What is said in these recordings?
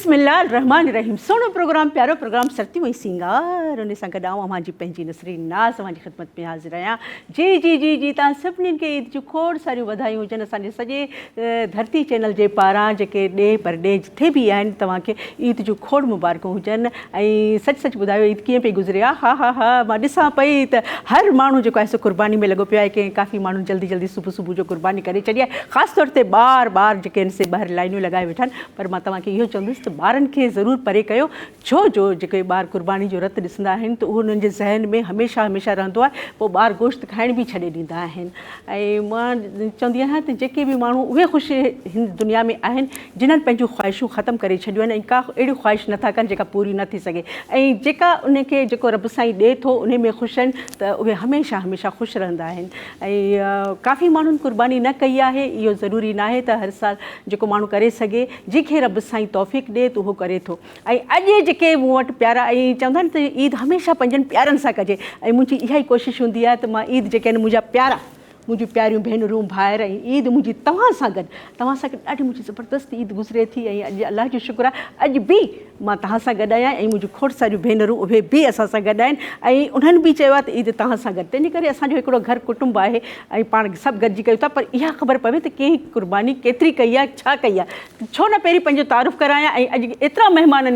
बिस्मिल्लाहिर्रहमानिर्रहीम। सोनो प्रोग्राम, प्यारो प्रोग्राम सरती हुई सिंगार उन सां गॾु मुंहिंजी पंहिंजी नसरीन नाज़ तव्हांजी ख़िदमत में हाज़िर आहियां। जी जी जी जी तव्हां सभिनीनि खे ईद जूं खोड़ सारियूं वाधायूं हुजनि असांजे सॼे धरती चैनल जे पारां जेके ॾे परॾे जिथे बि आहिनि तव्हांखे ईद जूं खोड़ मुबारकूं हुजनि। ऐं सच ॿुधायो ईद कीअं पई गुज़रे आहे। हा हा हा मां ॾिसां पई त हर माण्हू जेको आहे सो क़ुर्बानी में लॻो पियो आहे कि काफ़ी माण्हू जल्दी जल्दी सुबुह जो क़ुर्बानी करे छॾी आहे। ख़ासि तौर ते ॿार जेके आहिनि से ॿाहिरि लाइनियूं लॻाए वेठा आहिनि। पर मां तव्हांखे इहो चवंदुसि त ॿारनि खे ज़रूरु परे कयो, छो जो जेके ॿार क़ुर्बानी जो रत ॾिसंदा आहिनि त उहो उन्हनि जे ज़हन में हमेशह रहंदो आहे, पोइ ॿार गोश्त खाइण बि छॾे ॾींदा आहिनि। ऐं मां चवंदी आहियां त जेके बि माण्हू उहे ख़ुशि हिन दुनिया में आहिनि जिन्हनि पंहिंजूं ख़्वाहिशूं ख़तमु करे छॾियूं आहिनि ऐं का अहिड़ियूं ख़्वाहिश नथा कनि जेका पूरी न थी सघे, ऐं जेका उनखे जेको रब साईं ॾिए थो उन में ख़ुशि आहिनि त उहे हमेशह ख़ुशि रहंदा आहिनि। ऐं काफ़ी माण्हुनि क़ुर्बानी न कई आहे, इहो ज़रूरी न आहे त हर साल जेको माण्हू करे सघे, जंहिंखे रब साईं तौफ़ीक़ ॾिए त उहो करे थो। ऐं अॼु जेके मूं वटि प्यारा ऐं चवंदा आहिनि त ईद हमेशह पंहिंजनि प्यारनि सां कजे, ऐं मुंहिंजी इहा ई कोशिशि हूंदी आहे त मां ईद जेके आहिनि मुंहिंजा प्यारा, मुंहिंजियूं प्यारियूं भेनरूं भाइर, ऐं ईद मुंहिंजी तव्हां सां गॾु ॾाढी मुंहिंजी ज़बरदस्त ईद गुज़रे थी। ऐं अॼु अलाह जो शुक्र आहे अॼु बि मां तव्हां सां गॾु आहियां ऐं मुंहिंजियूं खोड़ सारियूं भेनरूं उहे बि असां सां गॾु आहिनि। ऐं उन्हनि बि चयो आहे त ईद तव्हां सां गॾु, तंहिंजे करे असांजो हिकिड़ो घर कुटुंब आहे ऐं पाण सभु गॾिजी कयूं था। पर इहा ख़बर पवे त कंहिं क़ुर्बानी केतिरी कई आहे, छा कई आहे। छो न पहिरीं पंहिंजो तारुफ़ करायां। ऐं अॼु एतिरा महिमान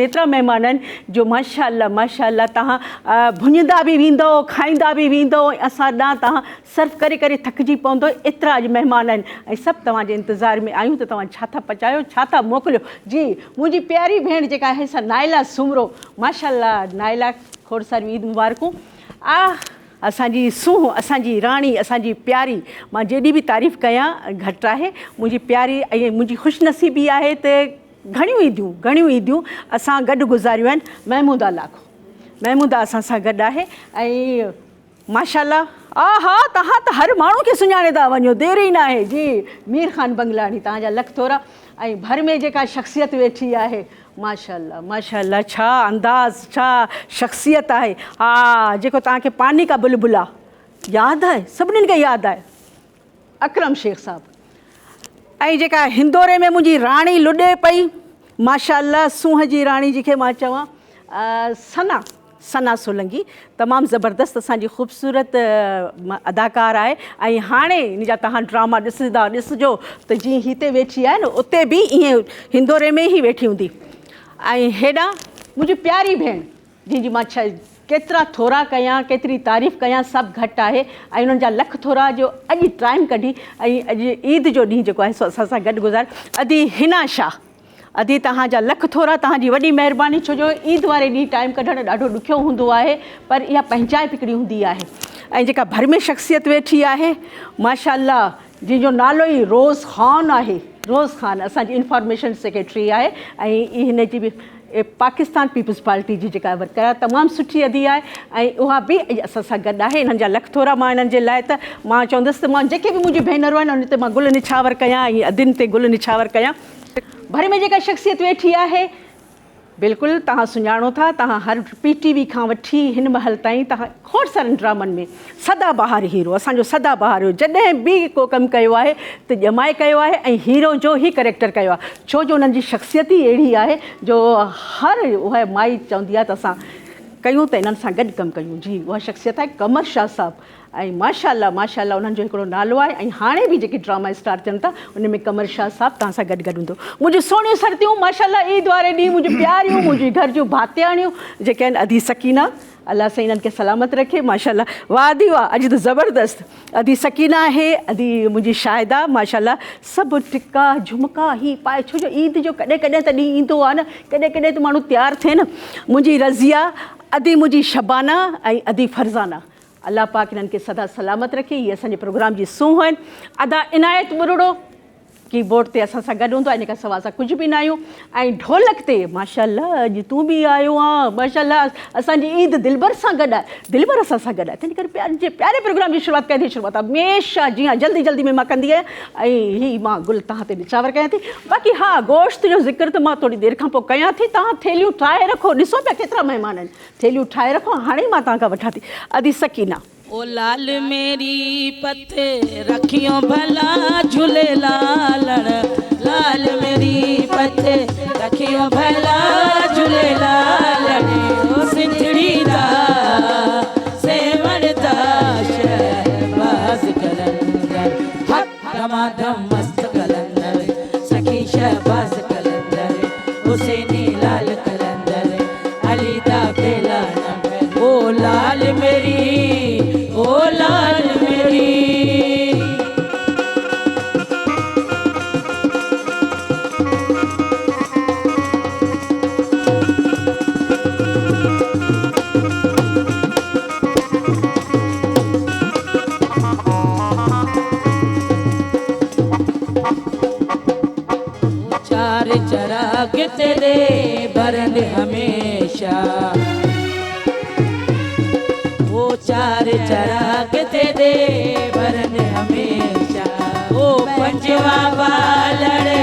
आहिनि जो माशाअल्लाह तव्हां भुञंदा बि वेंदो, खाईंदा बि वेंदो, असां ॾांहुं तव्हां सर्व करे करे थकिजी पवंदो। एतिरा अॼु महिमान आहिनि ऐं सभु तव्हांजे इंतज़ार में आहियूं त तव्हां छा था पचायो, छा था मोकिलियो। जी मुंहिंजी प्यारी भेण जेका आहे सा नाइला सुमरो, माशाअल्लाह नाइला खोड़ सारियूं ईद मुबारकूं। असांजी सूंहुं, असांजी राणी, असांजी प्यारी, मां जेॾी बि तारीफ़ कयां घटि आहे। मुंहिंजी प्यारी ऐं मुंहिंजी ख़ुशनसीबी आहे त घणियूं ईदियूं असां गॾु गुज़ारियूं आहिनि। महमूदा असां सां गॾु आहे ऐं माशाअल्लाह हा तव्हां त हर माण्हू खे सुञाणे था वञो, देरि ई न आहे। जी मीर ख़ान बंगलाणी तव्हांजा लख थोरा। ऐं भर में जेका शख़्सियत वेठी आहे, माशाअल्लाह छा अंदाज़, छा शख़्सियत आहे। हा जेको तव्हांखे पानी का बुलबुला यादि आहे, सभिनीनि खे यादि आहे, अकरम शेख साहिबु। ऐं जेका हिंदोरे में मुंहिंजी राणी लुॾे पई, माशाअल्लाह सूंहं जी राणी जंहिंखे मां चवां, सना सोलंकी, तमामु ज़बरदस्त असांजी ख़ूबसूरत अदाकार आहे। ऐं हाणे इन जा तव्हां ड्रामा ॾिसजो त जीअं हिते वेठी आहे न उते बि ईअं हिंदोरे में ई वेठी हूंदी। ऐं हेॾां मुंहिंजी प्यारी भेण जंहिंजी मां केतिरा थोरा कयां, केतिरी तारीफ़ कयां, सभु घटि आहे। ऐं उन्हनि जा लख थोरा जो अॼु टाइम कढी ऐं अॼु ईद जो ॾींहुं जेको आहे सो असां सां गॾु गुज़ारे। अदी हिना शाह, अदी तव्हांजा लख थोरा, तव्हांजी वॾी महिरबानी। छो जो ईद वारे ॾींहुं टाइम कढणु ॾाढो ॾुखियो हूंदो आहे, पर इहा पंहिंजाइप हिकिड़ी हूंदी आहे। ऐं जेका भर में शख़्सियत वेठी आहे, माशाअल्लाह जंहिंजो नालो ई रोज़ ख़ान आहे। रोज़ ख़ान असांजी इंफॉर्मेशन सेक्रेटरी आहे ऐं हिन जी बि पाकिस्तान पीपल्स पार्टी जी जेका वर्कर आहे, तमामु सुठी अदी आहे ऐं उहा बि असां सां गॾु आहे। इन्हनि जा लख थोरा। मां इन्हनि जे लाइ त मां चवंदसि त मां जेके बि मुंहिंजी भेनरूं आहिनि उन ते मां गुल निछावर कयां ऐं अदियुनि ते गुल निछावर कयां। भर में जेका शख़्सियत वेठी आहे, बिल्कुलु तव्हां सुञाणो था। तव्हां हर PTV खां वठी हिन महिल ताईं तव्हां खोड़ सारनि ड्रामनि में सदाबहार हीरो, असांजो सदाबहार हुयो। जॾहिं बि को कमु कयो आहे त ॼमाए कयो आहे ऐं हीरो जो ई कैरेक्टर कयो आहे। छो जो उन्हनि जी शख़्सियत ई अहिड़ी आहे जो हर उहा माई चवंदी आहे त असां कयूं त इन्हनि सां गॾु कमु कयूं। जी उहा शख़्सियत आहे कमर शाह साहिबु। ऐं माशाअल्लाह उन्हनि जो हिकिड़ो नालो आहे। ऐं हाणे बि जेके ड्रामा स्टार थियनि था उन में कमर शाह साहिबु तव्हां सां गॾु हूंदो। मुंहिंजियूं सोनियूं सरतियूं, माशाअल्लाह ईद वारे ॾींहुं मुंहिंजियूं प्यारियूं, मुंहिंजी घर जूं भातियाणियूं जेके आहिनि, अदी सकीना, अलाह साईं इन्हनि खे सलामत रखे। माशाअल्लाह वाह दी वाह, अॼु त ज़बरदस्त अदी सकीना आहे, अदी मुंहिंजी शाहिदा, माशाअल्लाह सभु टिका झुमका ई पाए। छो जो ईद जो कॾहिं कॾहिं त ॾींहुं ईंदो आहे न, कॾहिं कॾहिं त माण्हू तयारु थिए न। मुंहिंजी रज़िया, अदी मुंहिंजी शबाना ऐं अदी फरज़ाना, अल्लाह पाक इन्हनि खे सदा सलामत रखे। इहे असांजे प्रोग्राम जी सूंहं आहिनि। अदा इनायत मुरड़ो कीबोर्ड ते असां सां गॾु हूंदो आहे, इन खां सवाइ असां कुझु बि न आहियूं। ऐं ढोलक ते माशाअल्लाह अॼु तूं बि आयो आहे, माशाअल्लाह असांजी ईद दिलबर सां गॾु आहे, दिलबर असां सां गॾु आहे। तंहिंजे करे प्यारे प्रोग्राम जी शुरूआति कई थी। शुरूआति हमेशह जीअं जल्दी में मां कंदी आहियां। ऐं हीअ मां गुल तव्हां ते निचावर कयां थी। बाक़ी हा, गोश्त जो ज़िक्र त मां थोरी देरि खां पोइ कयां थी। तव्हां थेलियूं ठाहे रखो, ॾिसो पिया केतिरा महिमान आहिनि, थेलियूं ठाहे रखो। हाणे मां तव्हां खां वठां थी अदी सकीना। ओ लाल मेरी पते रखियो भला झूलेलाल लाल मेरी पते रखियो भला झूलेलाल ओ सिंधड़ी दा सेवण दा शहबाज कलंदर हक धमाधम मस्त कलंदर सखी शहबाज कलंदर हुसैनी लाल कलंदर अली दा बेला ओ लाल मेरी ओ लाल मेरी चार चराग तेरे बरन हमेशा वो चार चराग तेरे बरन हमेशा वो पंजवा बालड़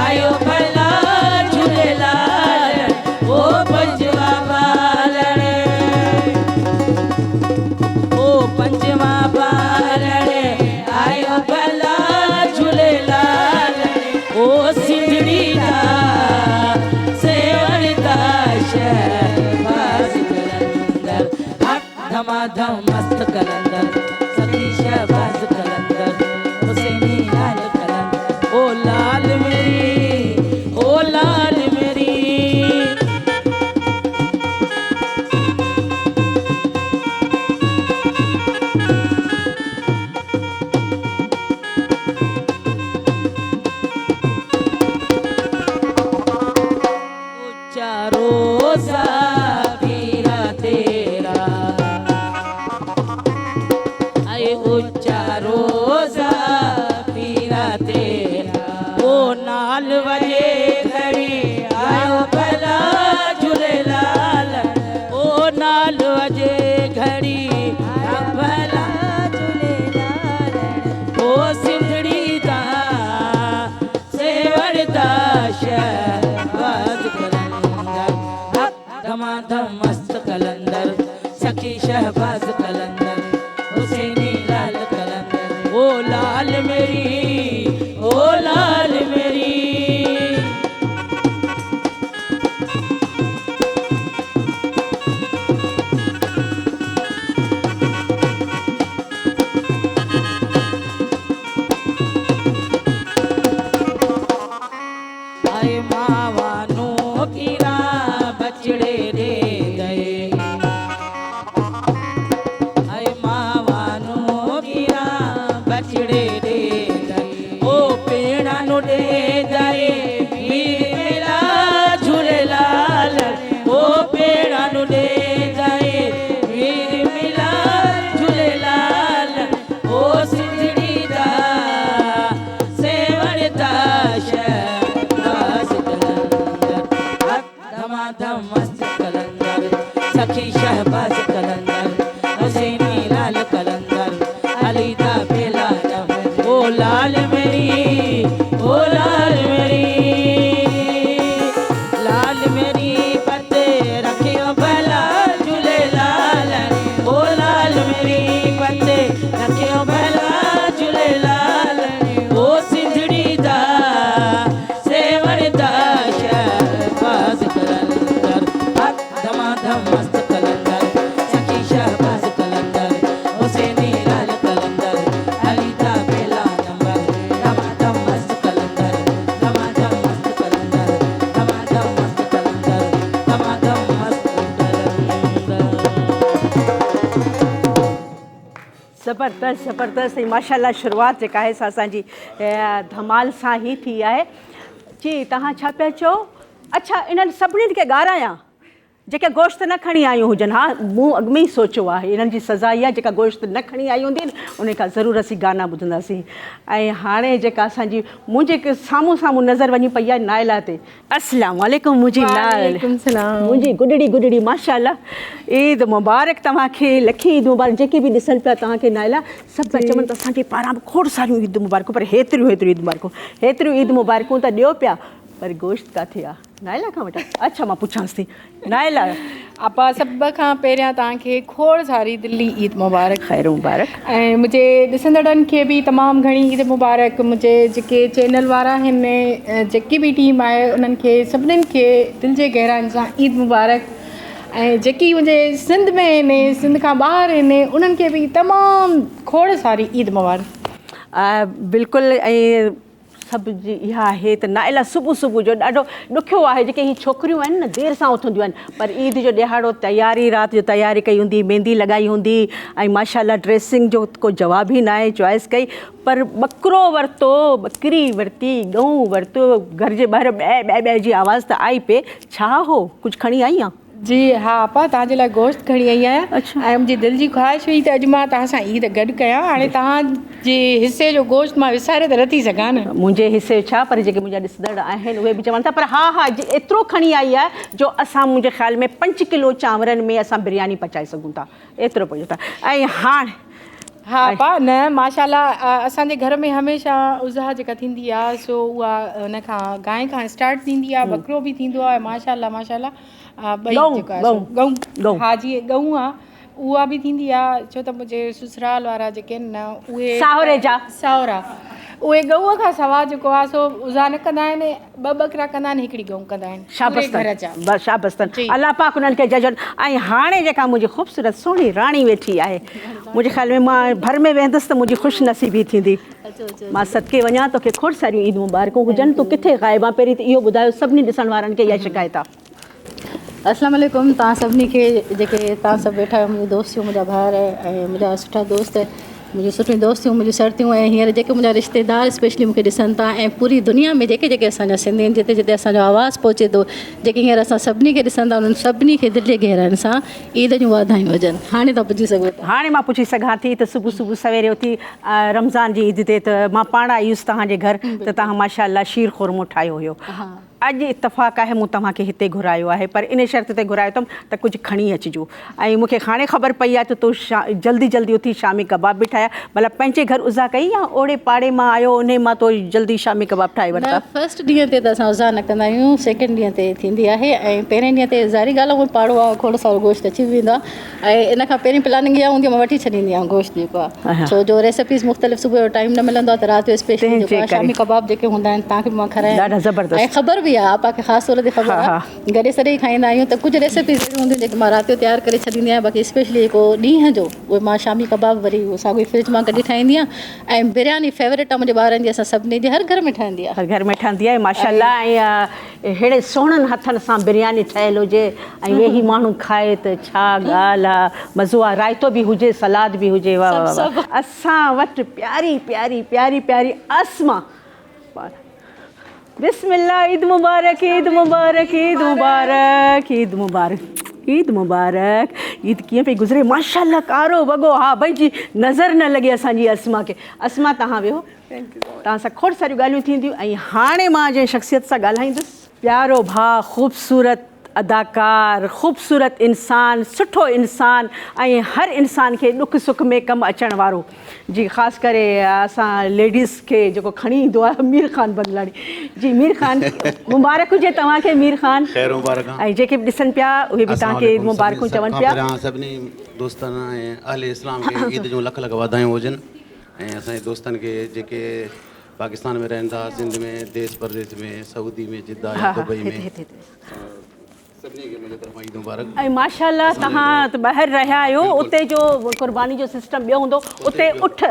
आयो भला झूलेलाल वो पंजवा बालड़ वो पंजवा बालड़ आयो भला झूलेलाल ओ सिंधड़ी दा सेवण दा शहबाज कलंदर हक धमाधम मस्त कलंदर सखी शहबाज कलंदर हुसैनी लाल कलंदर ओ लाल मेरी ओ लाल मेरी चारों साफीरा तेरा आए ऊंचा रोजा पीरा तेरा ओ नाल वजे घड़ी आयो भला झूलेलाल ओ नाल वजे घड़ी आयो भला झूलेलाल ओ सिंधड़ी दा सेवण दा शहबाज कलंदर धमाधम मस्त कलंदर सखी शहबाज कलंदर हुसैनी लाल कलंदर ओ लाल मेरी ओ लाल मेरी आए मावानो कीरा बचड़े दे गए आए मावानो कीरा बचड़े दे गए ओ पेड़ा नो दे गए वीर मेला झूलेलाल ओ पेड़ा नो दे गए वीर मेला झूलेलाल ओ सिंधड़ी दा सेवण दा शहबाज कलंदर धमाधम मस्त कलंदर सखी शहबाज कलंदर हुसैनी लाल कलंदर अली दा बेला ओ लाल मेरी ओ लाल मेरी पते रखियो भला झूलेलाल ओ लाल मेरी पते रखियो भला झूलेलाल ओ सिंधड़ी दा सेवण दा शहबाज कलंदर धमाधम मस्त कलंदर सखी शहबाज कलंदर हुसैनी लाल कलंदर अली दा बेला नंबर धमाधम मस्त कलंदर धमाधम मस्त कलंदर धमाधम मस्त कलंदर धमाधम मस्त कलंदर ज़बरदस्त ज़बरदस्त ऐं माशाल्लाह शुरूआत जेका आहे सा असांजी धमाल सां ई थी आहे जी तव्हां छा पिया चओ अच्छा इन्हनि सभिनीनि खे ॻारायां जेके गोश्त न खणी आयूं हुजनि हा मूं अॻु में ई सोचियो आहे इन्हनि जी सज़ा इहा जेका गोश्त न खणी आई हूंदी उन खां ज़रूरु असीं गाना ॿुधंदासीं ऐं हाणे जेका असांजी मुंहिंजे साम्हूं साम्हूं नज़र वञी पई आहे नाइला ते अस्सलाम वालेकुम मुंहिंजी मुंहिंजी गुॾड़ी माशाल्लाह ईद मुबारक तव्हांखे लखी ईद मुबारक जेके बि ॾिसनि पिया तव्हांखे नाइला सभु पिया चवनि त असांजे पारां बि खोड़ सारियूं ईद मुबारकूं पर हेतिरियूं ईद मुबारकूं ईद मुबारकूं त ॾियो पिया पर गोश्त किथे आहे नाइला खां वठां? अच्छा मां पुछांसि थी नाइला। आपा सभ खां पहिरियां तव्हांखे खोड़ सारी दिल्ली ईद मुबारक। ख़ैर मुबारक। ऐं मुंहिंजे ॾिसंदड़नि खे बि तमामु घणी ईद मुबारक। मुंहिंजे जेके चैनल वारा आहिनि, जेकी बि टीम आहे, उन्हनि खे सभिनीनि खे दिलि जे गहराइनि सां ईद मुबारक। ऐं जेकी मुंहिंजे सिंध में आहिनि, सिंध खां ॿाहिरि आहिनि, उन्हनि खे बि तमामु खोड़ सारी ईद मुबारक। बिल्कुलु। ऐं सभु जी इहा आहे त नाइला सुबुह जो ॾाढो ॾुखियो आहे। जेके हीअ छोकिरियूं आहिनि न देरि सां उथंदियूं आहिनि, पर ईद जो ॾिहाड़ो तयारी राति जो तयारी कई हूंदी, मेहंदी लॻाई हूंदी ऐं माशाल्लाह ड्रेसिंग जो को जवाब ई न आहे, चॉइस कई। पर ॿकरो वरितो, ॿकरी वरिती, ॻऊं वरितो, घर जे ॿाहिरि ॿै जी आवाज़ त आई पिए। छा हो, कुझु खणी आई आहे? जी हा आपा, तव्हांजे लाइ गोश्त खणी आई आहियां। अच्छा। ऐं मुंहिंजी दिलि जी ख़्वाहिश हुई त अॼु मां तव्हां सां ईद गॾु कयां। हाणे तव्हांजे हिसे जो गोश्त मां विसारे त नथी सघां न। मुंहिंजे हिसे छा, पर जेके मुंहिंजा ॾिसंदड़ आहिनि उहे बि चवनि था, पर हा एतिरो खणी आई आहे जो असां मुंहिंजे ख़्याल में 5 किलो चांवरनि में असां बिरयानी पचाए सघूं था, एतिरो पहुचो था। ऐं हाणे हा पा न माशाल्लाह, असांजे घर में हमेशह उज़हा जेका थींदी आहे सो उहा उन खां गांइ खां स्टार्ट थींदी आहे, ॿकरो बि थींदो आहे। माशाल्लाह ॿई जेको आहे ॻऊं, हा जी ॻऊं आहे, उहा बि थींदी आहे। छो त मुंहिंजे ससुराल वारा जेके आहिनि न, उहे साहुरे जा साहुरा, उहे ॻऊं खां सवाइ जेको आहे सो उज़हा न कंदा आहिनि। 2 ॿकरा कंदा आहिनि, हिकिड़ी ॻऊं कंदा आहिनि। शाबस घर जा। बस शाबस अल्लाह पाक उन्हनि खे जजनि। ऐं हाणे जेका मुंहिंजी ख़ूबसूरत सुहिणी राणी वेठी आहे, मुंहिंजे ख़्याल में मां भर में वेंदसि त मुंहिंजी ख़ुशि नसीबी थींदी। मां सदके वञा, तोखे खोड़ सारियूं ईद मुबारकूं हुजनि। तूं किथे ग़ाइबा? पहिरीं त इहो ॿुधायो सभिनी ॾिसण वारनि खे इहा शिकायत आहे। अस्सलाम वालेकुम। तव्हां सभिनी खे, जेके तव्हां सभु वेठा आहियो, मुंहिंजी दोस्तियूं, मुंहिंजा भाउर ऐं मुंहिंजा सुठा दोस्त, मुंहिंजी सुठियूं दोस्तियूं, मुंहिंजियूं सरतियूं, ऐं हींअर जेके मुंहिंजा रिश्तेदार स्पेशली मूंखे ॾिसनि था, ऐं पूरी दुनिया में जेके जेके असांजा सिंधी आहिनि, जिते जिते असांजो आवाज़ु पहुचे थो, जेके हींअर असां सभिनी खे ॾिसनि था, उन्हनि सभिनी खे दिलि जे गहराइनि सां ईद जूं वाधायूं हुजनि। हाणे तव्हां पुछी सघो था। हाणे मां पुछी सघां थी त सुबुह सवेरे उथी रमज़ान जी ईद ते त मां पाण आई हुअसि तव्हांजे घर, त तव्हां माशाल्लाह शीर ख़ुरमो ठाहियो हुयो। अॼु इतफ़ाक़ आहे मूं तव्हांखे हिते घुरायो आहे, पर इन शर्त ते घुरायो अथमि त कुझु खणी अचिजो। ऐं मूंखे हाणे ख़बर पई आहे त तूं जल्दी उथी शामी कबाब बि ठाहिया। मतिलबु पंहिंजे घर उज़ा कई या ओड़े पाड़े मां आयो उन मां तो जल्दी शामी कबाब ठाहे वरिता? फर्स्ट ॾींहं ते त असां उज़ा न कंदा आहियूं, सेकेंड ॾींहं ते थींदी आहे। ऐं पहिरें ॾींहं ते ज़ाहिरी ॻाल्हि आहे, पाड़ो आहे, खोड़ सारो गोश्त अची वेंदो आहे। ऐं इन खां पहिरीं प्लानिंग इहा हूंदी आहे, मां वठी छॾींदी आहियां गोश्त जेको आहे, छो जो रेसिपीज़ मुख़्तलिफ़, सुबुह जो टाइम न मिलंदो आहे त राति जो स्पेशली जेको आहे शामी कबाब जेके हूंदा आहिनि तव्हांखे बि मां खारायां। ॾाढा ज़बरदस्त। ऐं ख़बर बि आहे, आपा खे ख़ासि तौर ते ख़बर आहे, गॾे सॾे ई खाईंदा आहियूं। त कुझु रेसिपीज़ अहिड़ियूं हूंदियूं जेके मां राति जो तयारु करे छॾींदी आहियां। बाक़ी स्पेशली जेको ॾींहं जो, उहे मां शामी कबाब वरी साॻियो ई फ्रिज मां कढी ठाहींदी आहियां। ऐं बिरयानी फेवरेट आहे मुंहिंजे ॿारनि जी, असां सभिनी जी हर घर में ठहंदी आहे। हर घर में ठहंदी आहे माशाल्लाह। ऐं अहिड़े सुहिणनि हथनि सां बिरयानी ठहियलु हुजे ऐं वेही माण्हू खाए त छा ॻाल्हि आहे, मज़ो आहे। रायतो बि हुजे, सलाद बि हुजे, वाह वाह वाह। असां वटि प्यारी प्यारी प्यारी प्यारी अस्मा। बिस्मिल्लाह, ईद मुबारक, ईद मुबारक, ईद मुबारक, ईद मुबारक, ईद मुबारक। ईद कीअं पई गुज़रे? माशाल्लाह, कारो वॻो। हा भई जी, नज़र न लॻे असांजी अस्मा खे। अस्मा तव्हां वेहो, तव्हां सां खोड़ सारियूं ॻाल्हियूं थींदियूं। ऐं हाणे मां जंहिं शख़्सियत सां ॻाल्हाईंदुसि, प्यारो भाउ, ख़ूबसूरत अदाकार, ख़ूबसूरत इंसान, सुठो इंसान, ऐं हर इंसान खे दुख सुख में कमु अचण वारो। जी ख़ासि करे असां लेडीज़ खे जेको खणी ईंदो आहे, मीर ख़ान बंगलाणी। जी मीर ख़ान, मुबारक हुजे तव्हांखे मीर ख़ान। ख़ैर मुबारक। ऐं जेके बि ॾिसनि पिया उहे बि तव्हांखे मुबारकूं चवनि पिया। सभिनी दोस्तनि ऐं अहले इस्लाम खे ईद जूं लख लख वाधायूं हुजनि। ऐं असांजे दोस्तनि खे जेके पाकिस्तान में रहनि था, सिंध में, देश परदेश में, सऊदी में, जिद्दा या दुबई में, सभिनी खे मुंहिंजे तरफ़ां ईद मुबारक। ऐं माशाल्लाह, तव्हां त ॿाहिरि रहिया आहियो, उते जो क़ुर्बानी जो सिस्टम ॿियो हूंदो। उते उठ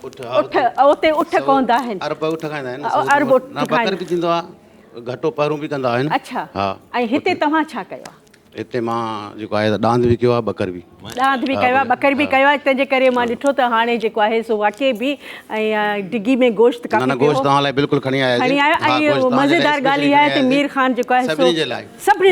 उते उठ कोन्ह आहिनि, अरब उठ खाईंदा आहिनि, अरब उठ बकर बि थींदो आहे, घटो पहरूं बि कंदा आहिनि। अच्छा। हा। ऐं हिते तव्हां छा कयो आहे? हिते मां जेको आहे ॾांद बि कयो आहे, बकर बि ॾांद बि कयो आहे, बकर बि कयो आहे। तंहिंजे करे मां ॾिठो त हाणे जेको आहे सो वाक़ई बि ऐं डिगी में गोश्त काफ़ी गोश्त तव्हां लाइ बिल्कुलु खणी आया। ऐं मज़ेदार ॻाल्हि इहा आहे त मीर ख़ान जेको आहे सभिनी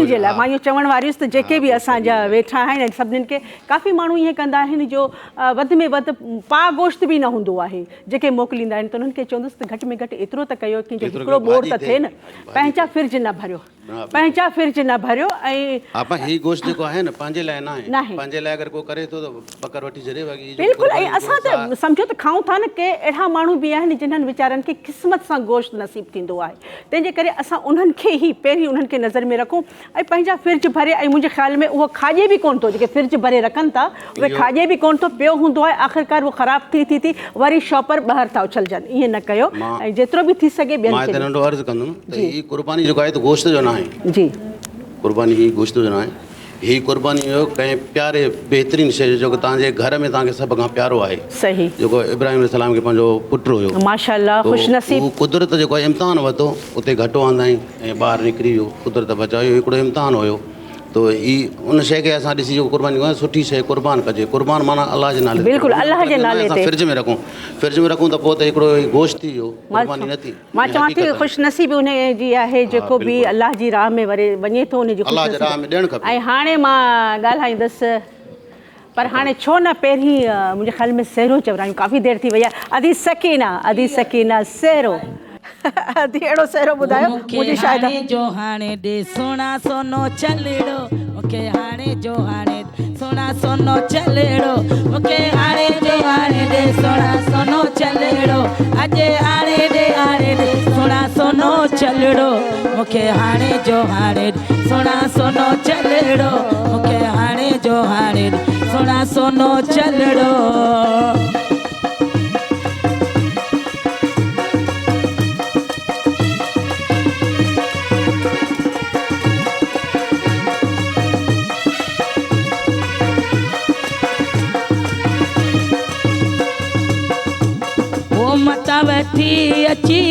जे लाइ मां इहो चवण वारी हुअसि त जेके बि असांजा वेठा आहिनि ऐं सभिनीनि खे, काफ़ी माण्हू ईअं कंदा आहिनि जो वधि में वधि पाव गोश्त बि न हूंदो आहे जेके मोकिलींदा आहिनि। त उन्हनि खे चवंदुसि त घटि में घटि एतिरो त कयो कि हिकिड़ो बोर त थिए न, पंहिंजा फिर्ज न भरियो, पंहिंजा फिर्ज न भरियो। ऐं हीउ गोश्त जेको आहे न पंहिंजे लाइ न आहे, पंहिंजे लाइ अगरि को करे थो त पकड़ वठी छॾे बाक़ी बिल्कुलु ऐं असां त सम्झो त खाऊं था न के अहिड़ा माण्हू बि आहिनि जिन्हनि वीचारनि खे क़िस्मत सां गोश्त नसीबु थींदो आहे तंहिंजे करे असां उन्हनि खे ई पहिरीं उन्हनि खे नज़र में रखूं ऐं पंहिंजा फ्रिज भरे ऐं मुंहिंजे ख़्याल में उहो खाॼे बि कोन थो जेके फ्रिज भरे रखनि था उहे खाॼे बि कोन थो पियो हूंदो आहे आख़िरकार उहो ख़राबु थी वरी शॉपर ॿाहिरि था उछलजनि ईअं न कयो ऐं जेतिरो बि थी सघे मां हिते नंढो अर्ज़ु कंदुमि त हीअ क़ुर्बानी जेको आहे त गोश्त जो न आहे जी क़ुर्बानी ही गोश्त जो न आहे हीअ क़ुर्बानी जो कंहिं प्यारे बहितरीनु शइ जेको तव्हांजे घर में तव्हांखे सभ खां प्यारो आहे सही जेको इब्राहिम अलैहिस्सलाम खे पंहिंजो पुटु हुयो माशाअल्लाह ख़ुशनसीब उहो कुदरत जेको आहे इम्तिहान वरितो उते घटि वांदा ऐं ॿाहिरि निकिरी वियो कुदरत बचायो हिकिड़ो इम्तिहान हुयो तो ई उन शइ खे असां ॾिसी जेको क़ुर्बानी कयूं सुठी शइ क़ुर्बान कजे क़ुर्बान माना अलाह जे नाले बिल्कुलु अलाह जे नाले ते फ्रिज में रखूं त पोइ त हिकिड़ो गोश्त थी वियो क़ुर्बानी न थी मां चवां थी ख़ुशनसीबी उन जी आहे जेको बि अलाह जी राह में वञे थो उन जी अलाह जी राह में ॾियणु खपे ऐं हाणे मां ॻाल्हाईंदसि पर हाणे छो न पहिरीं मुंहिंजे ख़्याल में सहरो चवरायूं काफ़ी देरि थी वई आहे अदी सकीना सहरो अदी अहिड़ो सहरो ॿुधायो मुंहिंजी शायदि जो हाणे ॾे सोना सोनो चलड़ो मूंखे हाणे जो हाणे सोना सोनो चलड़ो मूंखे हाणे जो हाणे ॾे सोना सोनो चलड़ो अॼु हाणे ॾे सोना सोनो चलड़ो मूंखे हाणे जो हाणे सोना सोनो चलड़ो मूंखे हाणे जो हाणे सोना सोनो चलड़ो मता वठी अची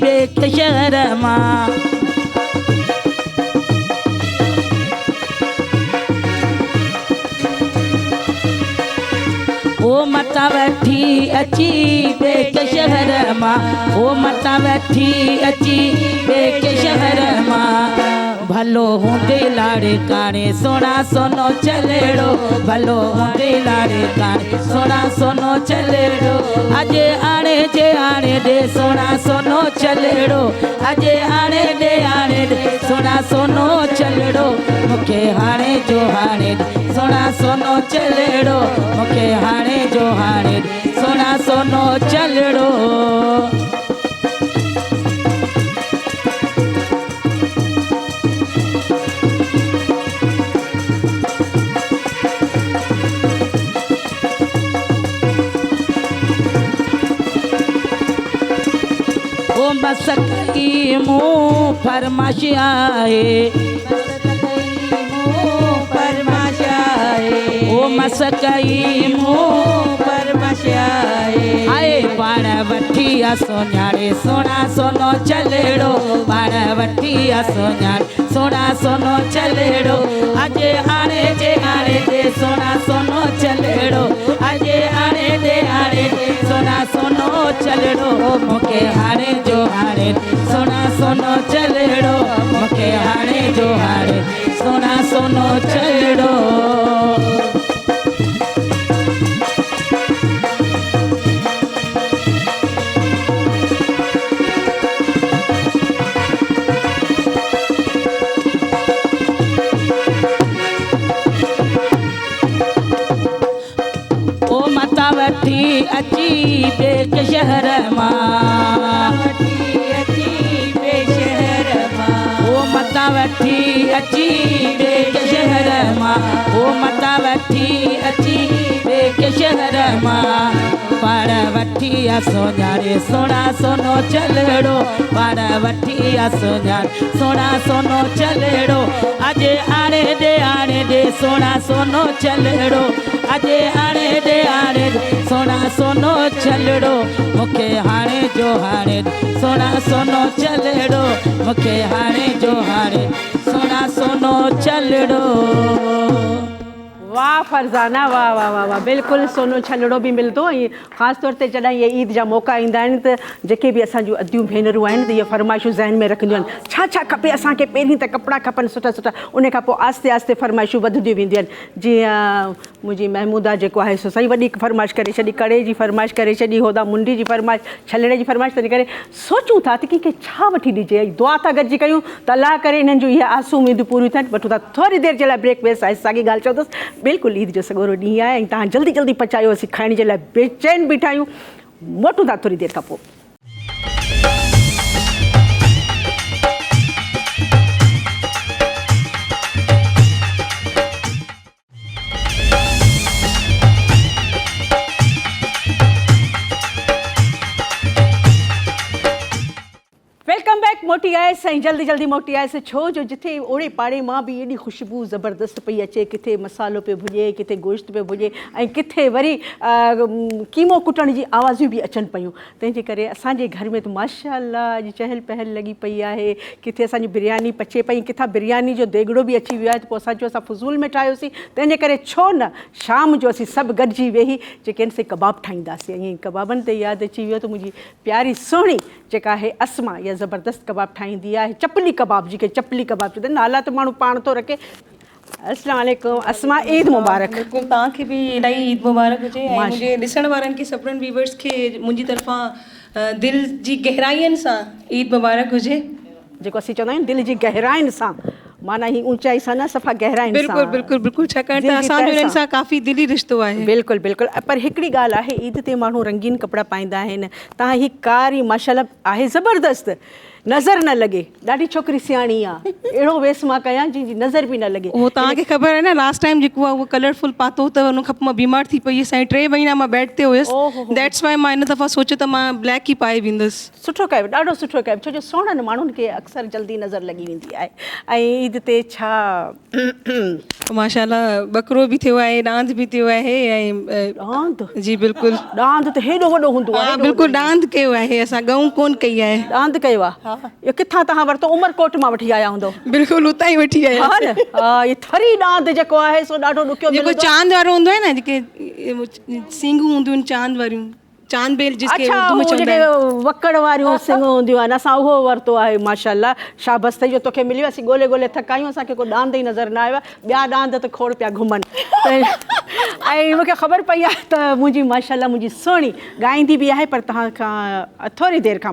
ॿिए शहर मां ओ मता वठी अची ॿिए शहर मां ओ मता वठी अची ॿिए शहर मां भलो हूंदे लाड़े काणे सोना सोनो चलड़ो भलो हूंदे लाड़े काणे सोना सोनो चलड़ो अॼु आणे ॾे सोना सोनो चलड़ो अॼु आणे ॾे सोना सोनो चलड़ो मूंखे हाणे जो हाणे सोना सोनो चलड़ो मूंखे हाणे जो हाणे सोना सोनो चलड़ो बस कई मूं फरमाश आहे ओ मस कई मूं फरमाश आहे पाण वठी सोनारे सोना सोनो चलड़ो पाण वठी सोनारे सोना सोनो चलड़ो अॼु आणे ॾे सोना सोनो चलड़ो अॼु आणे ॾे सोना सोनो चलड़ो मूंखे हाणे जो हाणे सोना सोनो चलड़ो मूंखे हाणे जो हाणे सोना सोनो चलड़ो वठी अची ॿिए शहर मां ओ मता वठी अची ॿिए शहर मां ओ मता वठी अची ॿिए शहर मां पाण वठी सोनारे सोना सोनो चलड़ो पाण वठी सोनारे सोना सोनो चलड़ो अॼु आणे ॾे सोना सोनो चलड़ो अॼु आणे ॾे सोना सोनो चलड़ो मूंखे हाणे जो हाणे सोना सोनो चलड़ो मूंखे हाणे जो हाणे सोना सोनो चलड़ो वाह फरज़ाना वाह वाह वाह वाह बिल्कुलु सोनो छलड़ो बि मिलंदो ऐं ख़ासि तौर ते जॾहिं इहे ईद जा मौक़ा ईंदा आहिनि त जेके बि असां जूं अदियूं भेनरूं आहिनि त इहे फरमाइशूं ज़हन में रखंदियूं आहिनि छा खपे असांखे पहिरीं त कपिड़ा खपनि सुठा सुठा उन खां पोइ आस्ते आस्ते फरमाइशूं वधंदियूं वेंदियूं आहिनि जीअं मुंहिंजी महमूदा जेको आहे सो सही वॾी फरमाइश करे छॾी, कड़े जी फरमाइश करे छॾी, होदा मुंडी जी फरमाइश, छलड़े जी फरमाइश, तंहिं करे सोचूं था त कंहिंखे छा वठी ॾिजे, दुआ था गॾिजी कयूं त अलाह करे इन्हनि जूं इहे आसूं उमेदूं पूरियूं थियनि। वठूं था थोरी देरि जे लाइ ब्रेक, वेस आहे साॻी ॻाल्हि चवंदुसि। बिल्कुलु ईद जो सॻोरो ॾींहुं आहे ऐं तव्हां जल्दी जल्दी पचायो, असीं खाइण जे लाइ बेचैन बीठा आहियूं। मोटूं था थोरी देरि खां पोइ। Welcome back. मोटी आयसि ऐं जल्दी जल्दी मोटी आयसि, छो जो जिथे ओड़े पाड़े मां बि एॾी ख़ुशबू ज़बरदस्त पई अचे, किथे मसालो पियो भुॼे, किथे गोश्त पियो भुॼे ऐं किथे वरी कीमो कुटण जी आवाज़ूं बि अचनि पियूं। तंहिंजे करे असांजे घर में त माशाअल्लाह अॼु चहल पहल लॻी पई आहे। किथे असांजी बिरयानी पचे पई, किथां बिरयानी जो देगिड़ो बि अची वियो आहे। त पोइ असां चयो असां फुज़ूल में ठाहियोसीं, तंहिंजे करे छो न शाम जो असीं सभु गॾिजी वेही जेके आहिनि से कबाब ठाहींदासीं। ऐं कबाबनि ते यादि अची वियो त मुंहिंजी प्यारी सुहिणी जेका आहे अस्मा, इहा ज़बरदस्त कबाब ठाहींदी आहे, चपली कबाब, जेके चपली कबाब चवंदा आहिनि, नाला त माण्हू पाण थो रखे। अस्सलाम वालेकुम अस्मा, ईद मुबारक। बिल्कुलु, तव्हांखे बि इलाही ईद मुबारक हुजे ऐं मुंहिंजे ॾिसण वारनि खे सभिनीनि व्यूवर्स खे मुंहिंजी तरफ़ां दिलि जी गहराइयुनि सां ईद मुबारक हुजे। जेको असीं चवंदा आहियूं दिलि जी गहराइनि सां, माना ही ऊचाई सां न, सफ़ा गहराइनि सां। बिल्कुलु बिल्कुलु बिल्कुलु, छाकाणि त असांजो हिननि सां काफ़ी दिली रिश्तो आहे। बिल्कुलु बिल्कुलु। पर हिकिड़ी ॻाल्हि आहे, ईद ते माण्हू रंगीन कपिड़ा पाईंदा आहिनि। तव्हां ही कारी माशाअल्लाह आहे ज़बरदस्त, नज़र न लॻे। ॾाढी छोकिरी सियाणी आहे, अहिड़ो वेस मां कयां जंहिंजी नज़र बि न लॻे। उहो तव्हांखे ख़बर आहे न, लास्ट टाइम जेको आहे उहो कलरफुल पातो त उन खां पोइ मां बीमार थी पई हुयसि ऐं 3 महीना मां बेड ते हुयसि। दैट्स वाई मां इन दफ़ा सोचियो त मां ब्लैक ई पाए वेंदसि। सुठो कयो, ॾाढो सुठो कयो, छो जो सुहिणनि माण्हुनि खे अक्सर जल्दी नज़र लॻी वेंदी आहे। ऐं ईद ते छा माशाअल्लाह बकरो बि थियो आहे, ॾांद बि थियो आहे ऐं ॾांद। जी बिल्कुलु, ॾांद त हेॾो वॾो हूंदो आहे। हा बिल्कुलु, ॾांद कयो आहे, असां गऊं कोन कई आहे। ॾांद कयो आहे, इहो किथां तव्हां वरितो? उमरकोट मां वठी आया हूंदो। बिल्कुलु उतां ई वठी आया। हा न, हा, इहो थरी ॾांद जेको आहे सो ॾाढो ॾुखियो जेको मिलंदो आहे। चांद वारो हूंदो आहे न, जेके सींगूं हूंदियूं आहिनि चांद वारियूं, चांद बेल जिसके अच्छा, उर्दू में उहो चवंदा जेके आहिनि। वकड़ वारियूं सिंगूं हूंदियूं आहिनि, असां उहो वरितो आहे। माशाअल्लाह, शाबस अथई जो तोखे मिलियो। असीं ॻोल्हे ॻोल्हे थकायूं, असांखे को ॾांद ई नज़र न आयो आहे। ॿिया ॾांद त खोड़ पिया घुमनि। ऐं मूंखे ख़बर पई आहे त मुंहिंजी माशाअल्लाह मुंहिंजी सुहिणी ॻाईंदी बि आहे, पर तव्हां खां थोरी देरि खां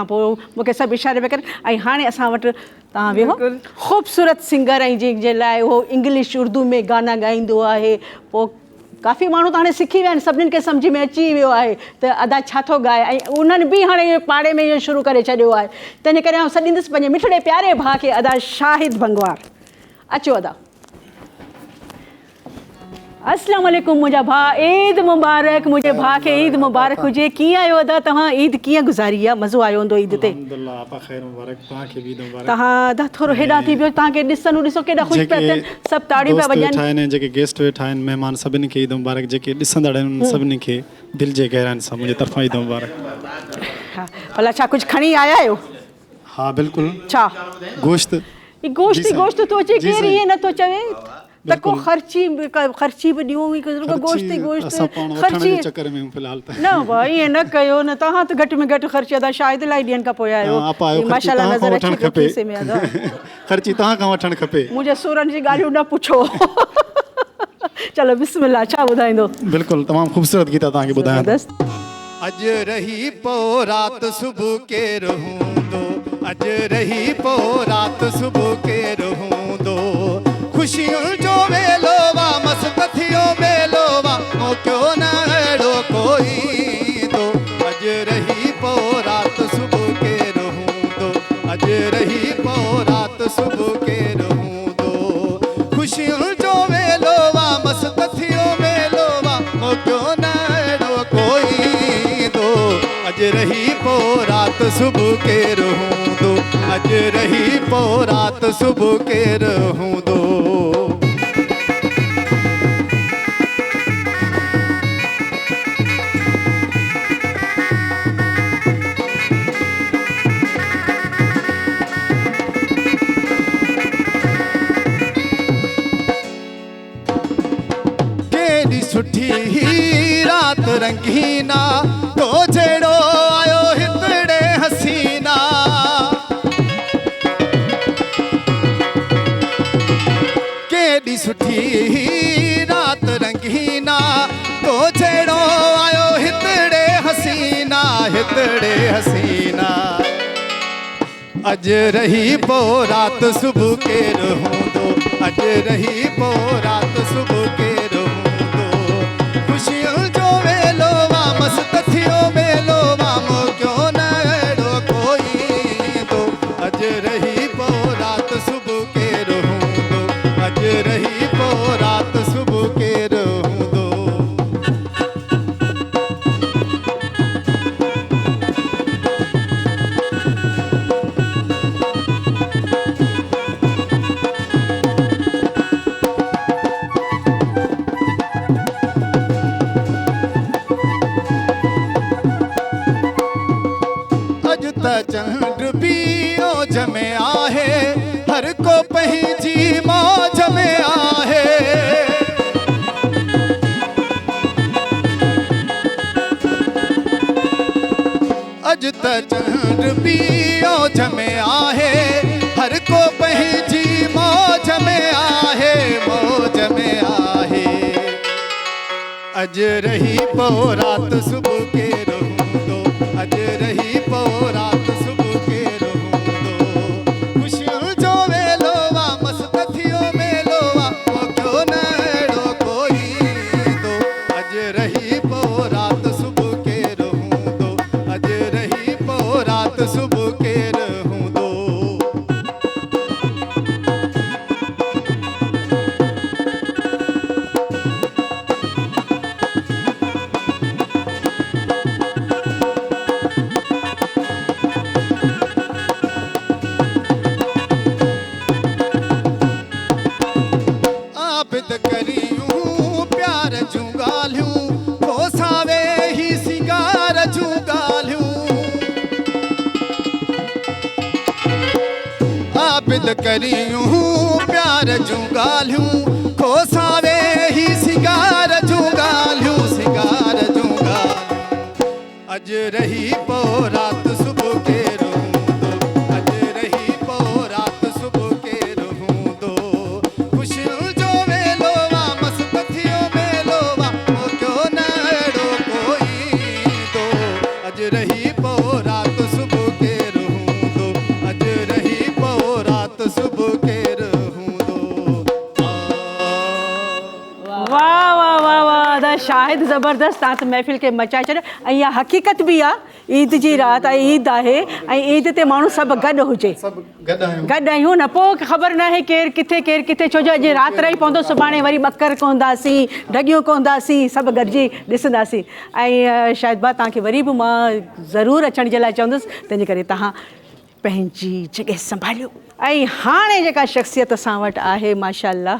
पोइ मूंखे सभु इशारे पिया कनि। ऐं हाणे असां वटि तव्हां वेहो, ख़ूबसूरत सिंगर, ऐं जंहिंजे लाइ उहो इंग्लिश उर्दू में गाना ॻाईंदो आहे। पोइ काफ़ी माण्हू त हाणे सिखी विया आहिनि, सभिनीनि खे सम्झ में अची वियो आहे त अदा छा थो ॻाए, ऐं उन्हनि बि हाणे इहो पाड़े में इहो शुरू करे छॾियो आहे। तंहिंजे करे आउं सॾींदुसि पंहिंजे मिठड़े प्यारे भाउ खे, अदा शाहिद भंगवार। अचो अदा। अस्सलाम वालेकुम मुंहिंजा भाउ, ईद मुबारक। मुंहिंजे भाउ खे ईद मुबारक हुजे। कीअं आहियो अदा तव्हां? ईद कीअं गुज़ारी आहे? मज़ो आयो हूंदो ईद ते? तव्हां अदा थोरो हेॾां थी वियो, तव्हांखे ॾिसनि ॾिसो केॾा ख़ुशि पिया थियनि, सभु ताड़ियूं पिया वॼनि। जेके गेस्ट वेठा आहिनि, महिमान, सभिनी खे ईद मुबारक। जेके ॾिसंदड़ आहिनि सभिनी खे दिलि जे गहराइनि सां मुंहिंजे तरफ़ां ईद मुबारक। हा, भला छा कुझु खणी आया आहियो? हा बिल्कुलु। छा गोश्त? गोश्त थो अचे, केरु ईअं नथो चवे त को ख़र्ची बि ॾियूं, गोश्त ई गोश्त ख़र्ची चक्कर में फ़िलहाल त न भाई, ईअं न कयो न। तव्हां त घटि में घटि ख़र्ची अदा शायदि इलाही ॾींहंनि खां पोइ आयो। माशाअल्लाह नज़र अची पियो खीसे में अदा। ख़र्ची तव्हां खां वठणु खपे। मुंहिंजे सूरनि जी ॻाल्हियूं न पुछो। चलो बिस्मिल्लाह, छा ॿुधाईंदो? बिल्कुलु, तमामु ख़ूबसूरत गीत तव्हांखे ॿुधायां। अॼु रही पोइ राति सुबुह केरु हूंदो, अॼु रही पोइ राति सुबुह केरु हूंदो, ख़ुशियुनि जो मेलो वा, मस्त थियो मेलो वा, मौक़ो न अहिड़ो कोई ईंदो। अॼु रही पोइ राति सुबुह केरु हूंदो, अॼु रही पोइ राति सुबुह केरु हूंदो, ख़ुशियुनि जो मेलो वा, मस्त थियो मेलो वा, मौक़ो न अहिड़ो कोई ईंदो। अॼु रही पोइ राति सुबुह केरु हूंदो, अॼु रही पोइ राति सुबुह केरु हूंदो। केॾी सुठी राति रंगीना, तो जहिड़ो आयो हितड़े हसीना, केॾी सुठी राति हितड़े हसीना अज रही पो रात सुबह के रहूंदो अज रही पो रात सुबह के रहूंदो खुशियों जो वेलो वा मस्त थियो वेलो वा मो क्यों न अड़ो कोई दो अज रही पो रात सुबह के रहूंदो अज रही पो रात सुबह के रहूंदो चंड भी ओज में आहे हर को पंहिंजी मौज में आहे अज त चंड भी ओज में आहे हर को पंहिंजी मौज में आहे मौज में आहे अज रही पो रात सुबह के रहूंदो अज रही पो रात सुबह के रहूंदो खुशियों जो वेलो वा मस्त थियो वेलो वा मो क्यों न अड़ो कोई दो अज रही पो रात सुबह के रहूंदो अज रही पो रात सुबह के रहूंदो आबिद करियूं प्यार जूं ॻाल्हियूं कोसावे ही सिंगार जूं ॻाल्हियूं आबिद करियूं प्यार जूं ॻाल्हियूं कोसावे ही सिंगार जूं ॻाल्हियूं सिंगार जूं ॻाल्हियूं अज रही पो रात सुबह के रहूंदो अज रही पो रात सुबह के रहूंदो खुशियों जो वेलो वा मस्त थियो वेलो वा मो क्यों न अड़ो कोई दो अज रही पो रात सुबह के रहूंदो अज रही पो रात सुबह के रहूंदो वाह वाह वाह वाह दा शाहिद ज़बरदस्त तव्हां त महफ़िल खे मचाए छॾियो ऐं इहा हक़ीक़त बि आहे ईद जी राति ऐं ईद आहे ऐं ईद ते माण्हू सभु गॾु हुजे गॾु आहियूं न पोइ ख़बर न आहे केरु किथे छो जो अॼु राति रही पवंदो सुभाणे वरी ॿकर कोंदासीं ढॻियूं कोंदासीं सभु गॾिजी ॾिसंदासीं ऐं शाहिद भाउ तव्हांखे वरी बि मां ज़रूरु अचण जे लाइ चवंदुसि तंहिंजे करे तव्हां पंहिंजी जॻह संभालियो ऐं हाणे जेका शख़्सियत असां वटि आहे माशाअल्लाह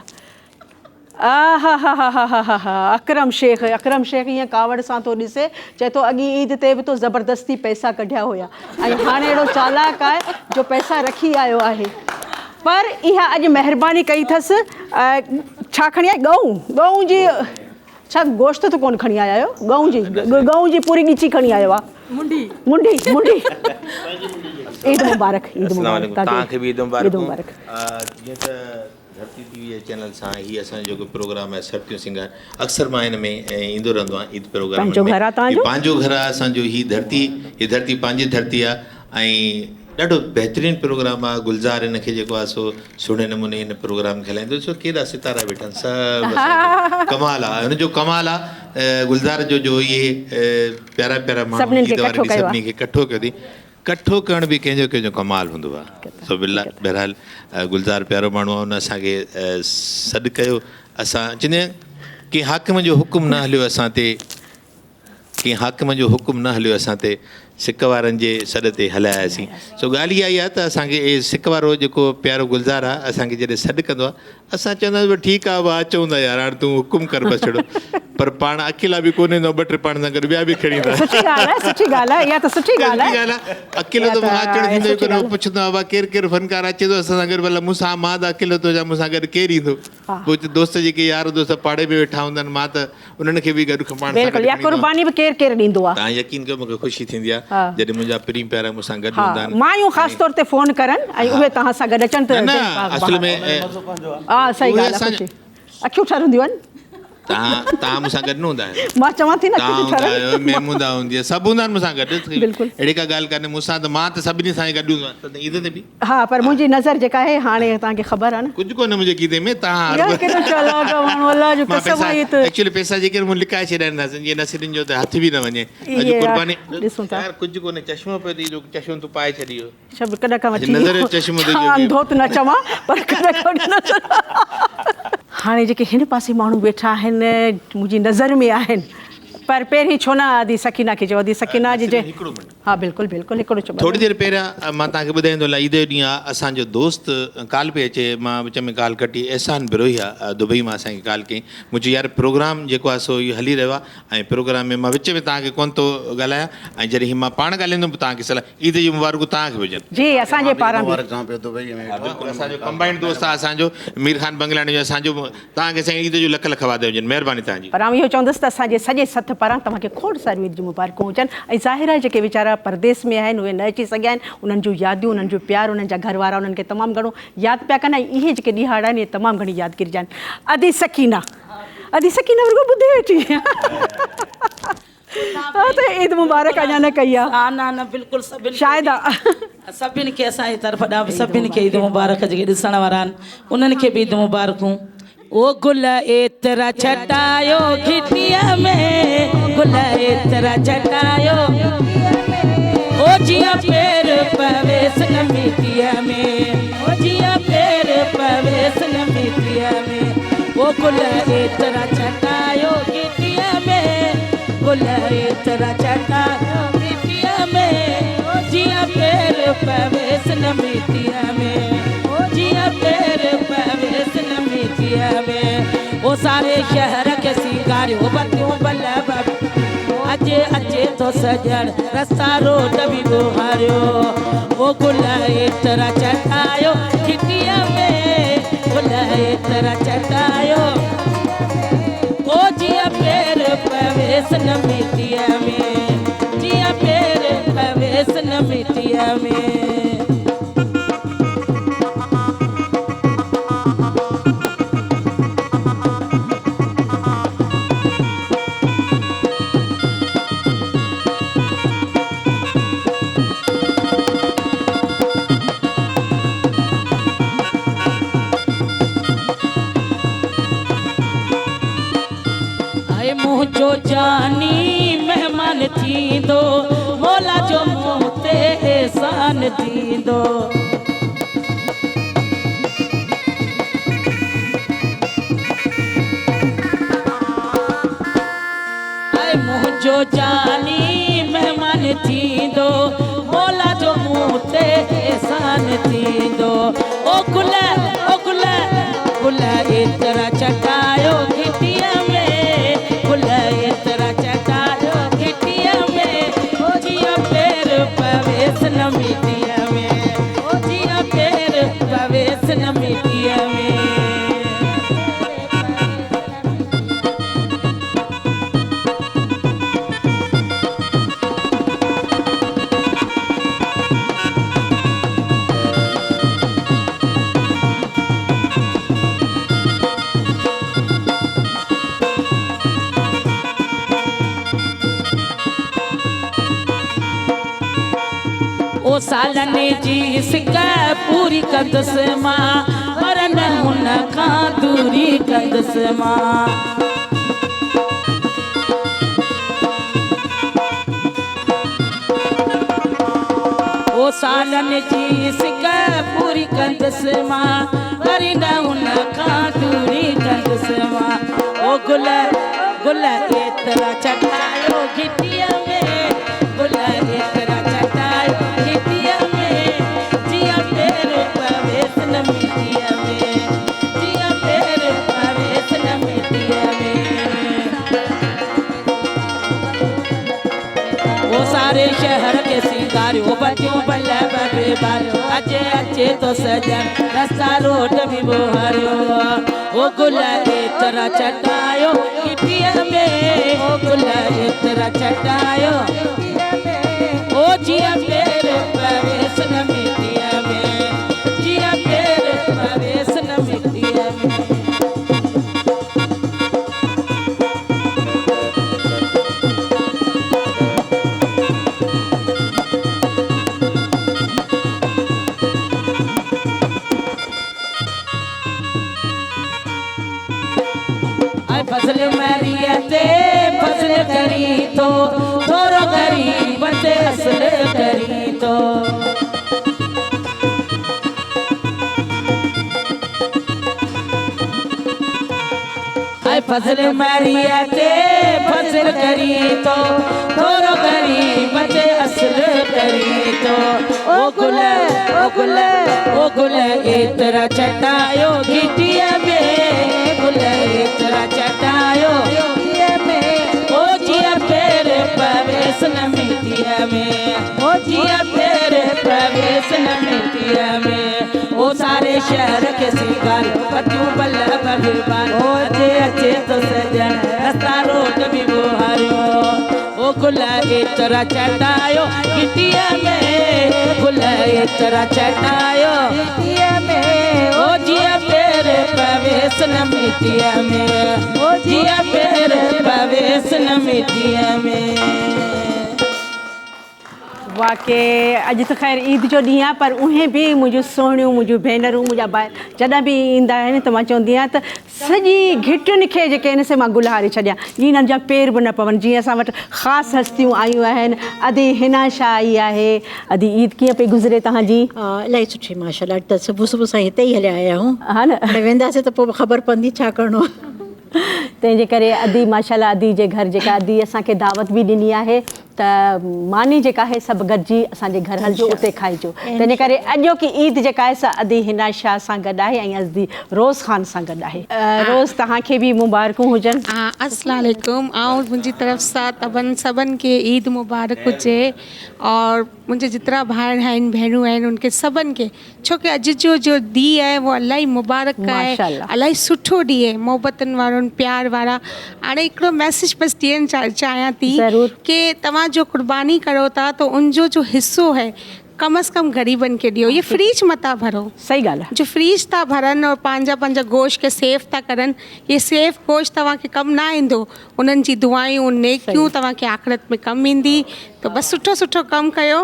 हा हा हा हा हा हा अकरम शेख ईअं कावड़ सां थो ॾिसे चए थो अॻी ईद ते बि तो ज़बरदस्ती पैसा कढिया हुया ऐं हाणे अहिड़ो चालाक आहे जो पैसा रखी आयो आहे पर इहा अॼु महिरबानी कई अथसि छा खणी आई गऊं जी छा गोश्त त कोन खणी आया आहियो गऊं जी पूरी ॻिची खणी आयो आहे मुंडी ईद मुबारक तव्हांखे बि ईद मुबारक जीअं त धरती टीवी चैनल सां ही असांजो जेको प्रोग्राम आहे सर्तियूं सिंगार अक्सर मां हिन में ईंदो रहंदो आहे ईद प्रोग्राम पंहिंजो घर आहे असांजो ही धरती पंहिंजी धरती आहे ऐं ॾाढो बहितरीनु प्रोग्राम आहे गुलज़ार हिनखे जेको आहे सो सुहिणे नमूने हिन प्रोग्राम खे हलाईंदो छो केॾा सितारा वेठा आहिनि सभु कमाल आहे हुनजो कमाल आहे गुलज़ार जो इहे प्यारा प्यारा माण्हू सभिनी खे इकठो कयो अथई कठो करण बि कंहिंजो कमाल हूंदो आहे सो बहरहाल गुलज़ार प्यारो माण्हू आहे हुन असांखे सॾु कयो असां चवंदा आहियूं कंहिं हाकिम जो हुकुम न हलियो असां ते कंहिं हाकिम जो हुकुम न हलियो असां ते सिक वारनि जे सॾ ते हलायासीं सो ॻाल्हि इहा ई आहे त असांखे इहे सिक वारो जेको प्यारो गुलज़ार आहे असांखे जॾहिं सॾु कंदो आहे असां चवंदासीं ठीकु आहे वाह अचूं था यार हाणे तूं हुकुम कर बसि छॾो पर पाण अकेला बि कोन्हे ॿ टे पाण सां गॾु ॿिया बि खणी ईंदा अकेलो त मां अचणु थींदो पुछंदो आहे केरु केरु फ़नकार अचे थो असां सां गॾु भला मूंसां मां त अकेलो थो मूंसां गॾु केरु ईंदो पोइ दोस्त जेके यार दोस्त पाड़े में वेठा हूंदा आहिनि मां त उन्हनि खे बि गॾु तव्हां यकीन कयो मूंखे ख़ुशी थींदी आहे जॾहिं मुंहिंजा प्रेम प्यारा मूंसां गॾु हूंदा आहिनि मायूं ख़ासि तौर ते फ़ोन करनि ऐं उहे तव्हां सां गॾु अचनि असुल में अखियूं ठरंदियूं आहिनि तव्हां मूंसां गॾु न हूंदा आहियो, मां चवां थी न तव्हां हूंदा आहियो, महमूदा हूंदी आहे, सभु हूंदा आहिनि मूंसां गॾु। बिल्कुलु। अहिड़ी का ॻाल्हि कान्हे मूंसां, त मां त सभिनी सां गॾु हूंदो आहियां, त ईद ते बि हा, पर मुंहिंजी नज़र जेका आहे हाणे तव्हांखे ख़बर आहे न, कुझु कोन्हे मुंहिंजे गीते में। तव्हां यार केॾो चालाक आहे माण्हू, अलाह जो मां कसम आहे पैसा, एक्चुअली पैसा जेके मूं लिकाए छॾींदासीं, जीअं नसीरुनि जो त हथ बि न वञे। अॼु ये कुर्बानी ॾिसूं था। यार कुझु कोन्हे, चश्मो पियो थी, जो चश्मो तूं पाए छॾियो। शब कॾहिं खां वठी नज़र जो चश्मो त हा, अंधो त न चवां, पर कॾहिं खां वठी नज़र हाणे जेके हिन पासे माण्हू वेठा आहिनि मुंहिंजी नज़र में आहिनि, पर पहिरीं छो न आदि सकीना खे चयो, आदि सकीना जी जे हिकिड़ो मिनट, हा बिल्कुलु बिल्कुलु हिकिड़ो चओ। थोरी देरि पहिरियां मां तव्हांखे ॿुधाईंदो हलां, ईद जो ॾींहुं आहे, असांजो दोस्त कॉल पई अचे, मां विच में कॉल कटी, एहसान बिरोहिया दुबई मां असांखे कॉल कई, मुंहिंजी यार प्रोग्राम जेको आहे सो इहो हली रहियो आहे, ऐं प्रोग्राम में मां विच में तव्हांखे कोन थो ॻाल्हायां, ऐं जॾहिं मां पाण ॻाल्हाईंदुमि तव्हांखे सलाह ईद जी मुबारकूं तव्हांखे हुजनि। जी असांजे पारां बि दुबई में बिल्कुलु असांजो कंबाइंड दोस्त आहे असांजो मीर ख़ान बंगलानी जो, असांजो तव्हांखे साईं ईद जो लख लख वाधायूं हुजनि, महिरबानी तव्हांजी। पर आउं इहो चवंदुसि त असांजे सॼे सथ पारां तव्हांखे खोड़ सारियूं ईद जूं मुबारकूं हुजनि, ऐं ज़ाहिर आहे जेके वीचारा परदेस में आहिनि उहे न अची सघिया आहिनि, उन्हनि जूं यादियूं, उन्हनि जो प्यार, उन्हनि जा घर वारा उन्हनि खे तमामु घणो यादि पिया कनि, ऐं इहे जेके ॾींहं आहिनि इहे तमामु घणी यादगिरी जा आहिनि। अदी सकीना रुगो ॿुधे वेठी हा, त ईद मुबारक अञा न कई आहे। हा न बिल्कुलु सभिनी शायदि आहे सभिनि खे असांजी तरफ़ ॾांहुं सभिनि खे ईद मुबारक, जेके ॾिसण वारा आहिनि उन्हनि खे बि ईद मुबारकूं। ओ गुल एतिरा छटायो घिटीअ में, गुल एतिरा छटायो ओ जिया पेर पवेस न मिटीअ में, ओ जिया पेर पवेस न मिटीअ में, ओ गुल एतिरा छटायो घिटीअ में, गुल एतिरा छटायो घिटीअ में, ओ जिया पेर पवेस न मिटीअ में, ओ जिया पेर पवेस न मिटीअ में, ओ सारे शहर के सिंगारियो बतियूं बल्लभ, अचे अचे तो सजण रस्ता रोड बि बुहारियो, ओ गुल एतिरा छटायो घिटीअ में, गुल एतिरा छटायो ओ जिया पेर पवेस न मिटीअ में, जिया पेर पवेस न मिटीअ में। मुंहिंजो जानी महिमान थींदो, मौला जो मूं ते एहसान थींदो, मुंहिंजो जानी महिमान थींदो, मौला जो मूं ते एहसान थींदो, ओ गुल गुल एतिरा छटायो घिटीअ में, गुल एतिरा छटायो घिटीअ में, ओ जिया पेर पवेस न मिटीअ में, ओ जिया पेर पवेस न मिटीअ में। ओ सालनि जी सिक पूरी कंदुसि मां, पर न हुन खां दूरी कंदुसि मां, ओ सालनि जी सिक पूरी कंदुसि मां, पर न हुन खां दूरी कंदुसि मां, ओ गुल गुल एतिरा छटायो घिटीअ में, गुल एतिरा छटायो घिटीअ में, जिया पेर पवेस न मिटीअ में, जिया पेर पवेस न मिटीअ में, ओ सारे शहर के सिंगारियो बतियूं बल्लभ बारियो, अचे अचे तो सजण रस्ता रोड बि बुहारियो, ओ गुल एतिरा छटायो घिटीअ में, ओ गुल एतिरा छटायो ओ जिया पेर पवेस न मिटीअ में, जिया पेर पवेस न मिटीअ में। फज़ल मरिया ते फज़ल करी तो थोरो करी बचे असर करी तो ओ गुल ओ गुल एतरा चटायो गिटिया में गुल एतरा चटायो गिटिया में ओ जिया फेर प्रवेश न मिटिया में ओ जिया फेर प्रवेश न मिटिया में ओ सारे शहर के सिंगार कटू बल्ला बलबान ओ जे तो सजन रास्ता रोड भी बुहारो ओ गुला एतरा चटायो गिटिया में गुला एतरा चटायो गिटिया में ओ जिया फेर प्रवेश न मिटिया में ओ जिया फेर प्रवेश न मिटिया में वाकई अॼु त ख़ैर ईद जो ॾींहुं आहे पर उहे बि मुंहिंजूं सोहणियूं मुंहिंजूं भेनरूं मुंहिंजा भाई जॾहिं बि ईंदा आहिनि त मां चवंदी आहियां त सॼी घिटियुनि खे जेके आहिनि से मां गुलहारे छॾियां जीअं हिननि जा पेर बि न पवनि जीअं असां वटि ख़ासि हस्तियूं आयूं आहिनि अदी हिना शाह आई आहे अदी ईद कीअं पई गुज़रे तव्हांजी इलाही सुठी माशाल्लाह त सुबुह सां हिते ई हलिया आया आहियूं हा न हाणे वेंदासीं त पोइ ख़बर पवंदी छा करिणो तंहिंजे करे अदी माशाल्लाह अदी जे घर जेका अदी असांखे दावत बि ॾिनी आहे त मानी जेका आहे सभु गॾिजी असांजे घर हलिजो उते खाइजो तंहिंजे करे अॼोकी ईद जेका आहे सा अदी हिना शाह सां गॾु आहे ऐं अदी रोज़ ख़ान सां गॾु आहे रोज़ तव्हांखे बि मुबारकूं हुजनि अस्सलाम वालेकुम ऐं मुंहिंजी तरफ़ सां तव्हां सभिनि खे ईद मुबारक हुजे और मुंहिंजे जेतिरा भाउर आहिनि भेनरूं आहिनि उनखे सभिनि खे छोकी अॼु जो ॾींहुं आहे उहो इलाही मुबारक आहे इलाही सुठो ॾींहुं आहे मोहबतनि वारो प्यार वारा हाणे हिकिड़ो मैसेज बसि ॾियणु चाहियां थी की तव्हां जो कुर्बानी करो था तो उनजो जो हिस्सो है कम से कम गरीबन के दियो ये फ्रिज मता भरो सही गाल जो फ्रिज था भरन और पंहिंजा गोश्त के सेफ था करन ये सेफ गोश्त तव्हांखे कम ना ईंदो उन्हनि जी दुआयूं नेकियूं तव्हांखे आख़िरत में कम ईंदी तो बस सुठो कम कयो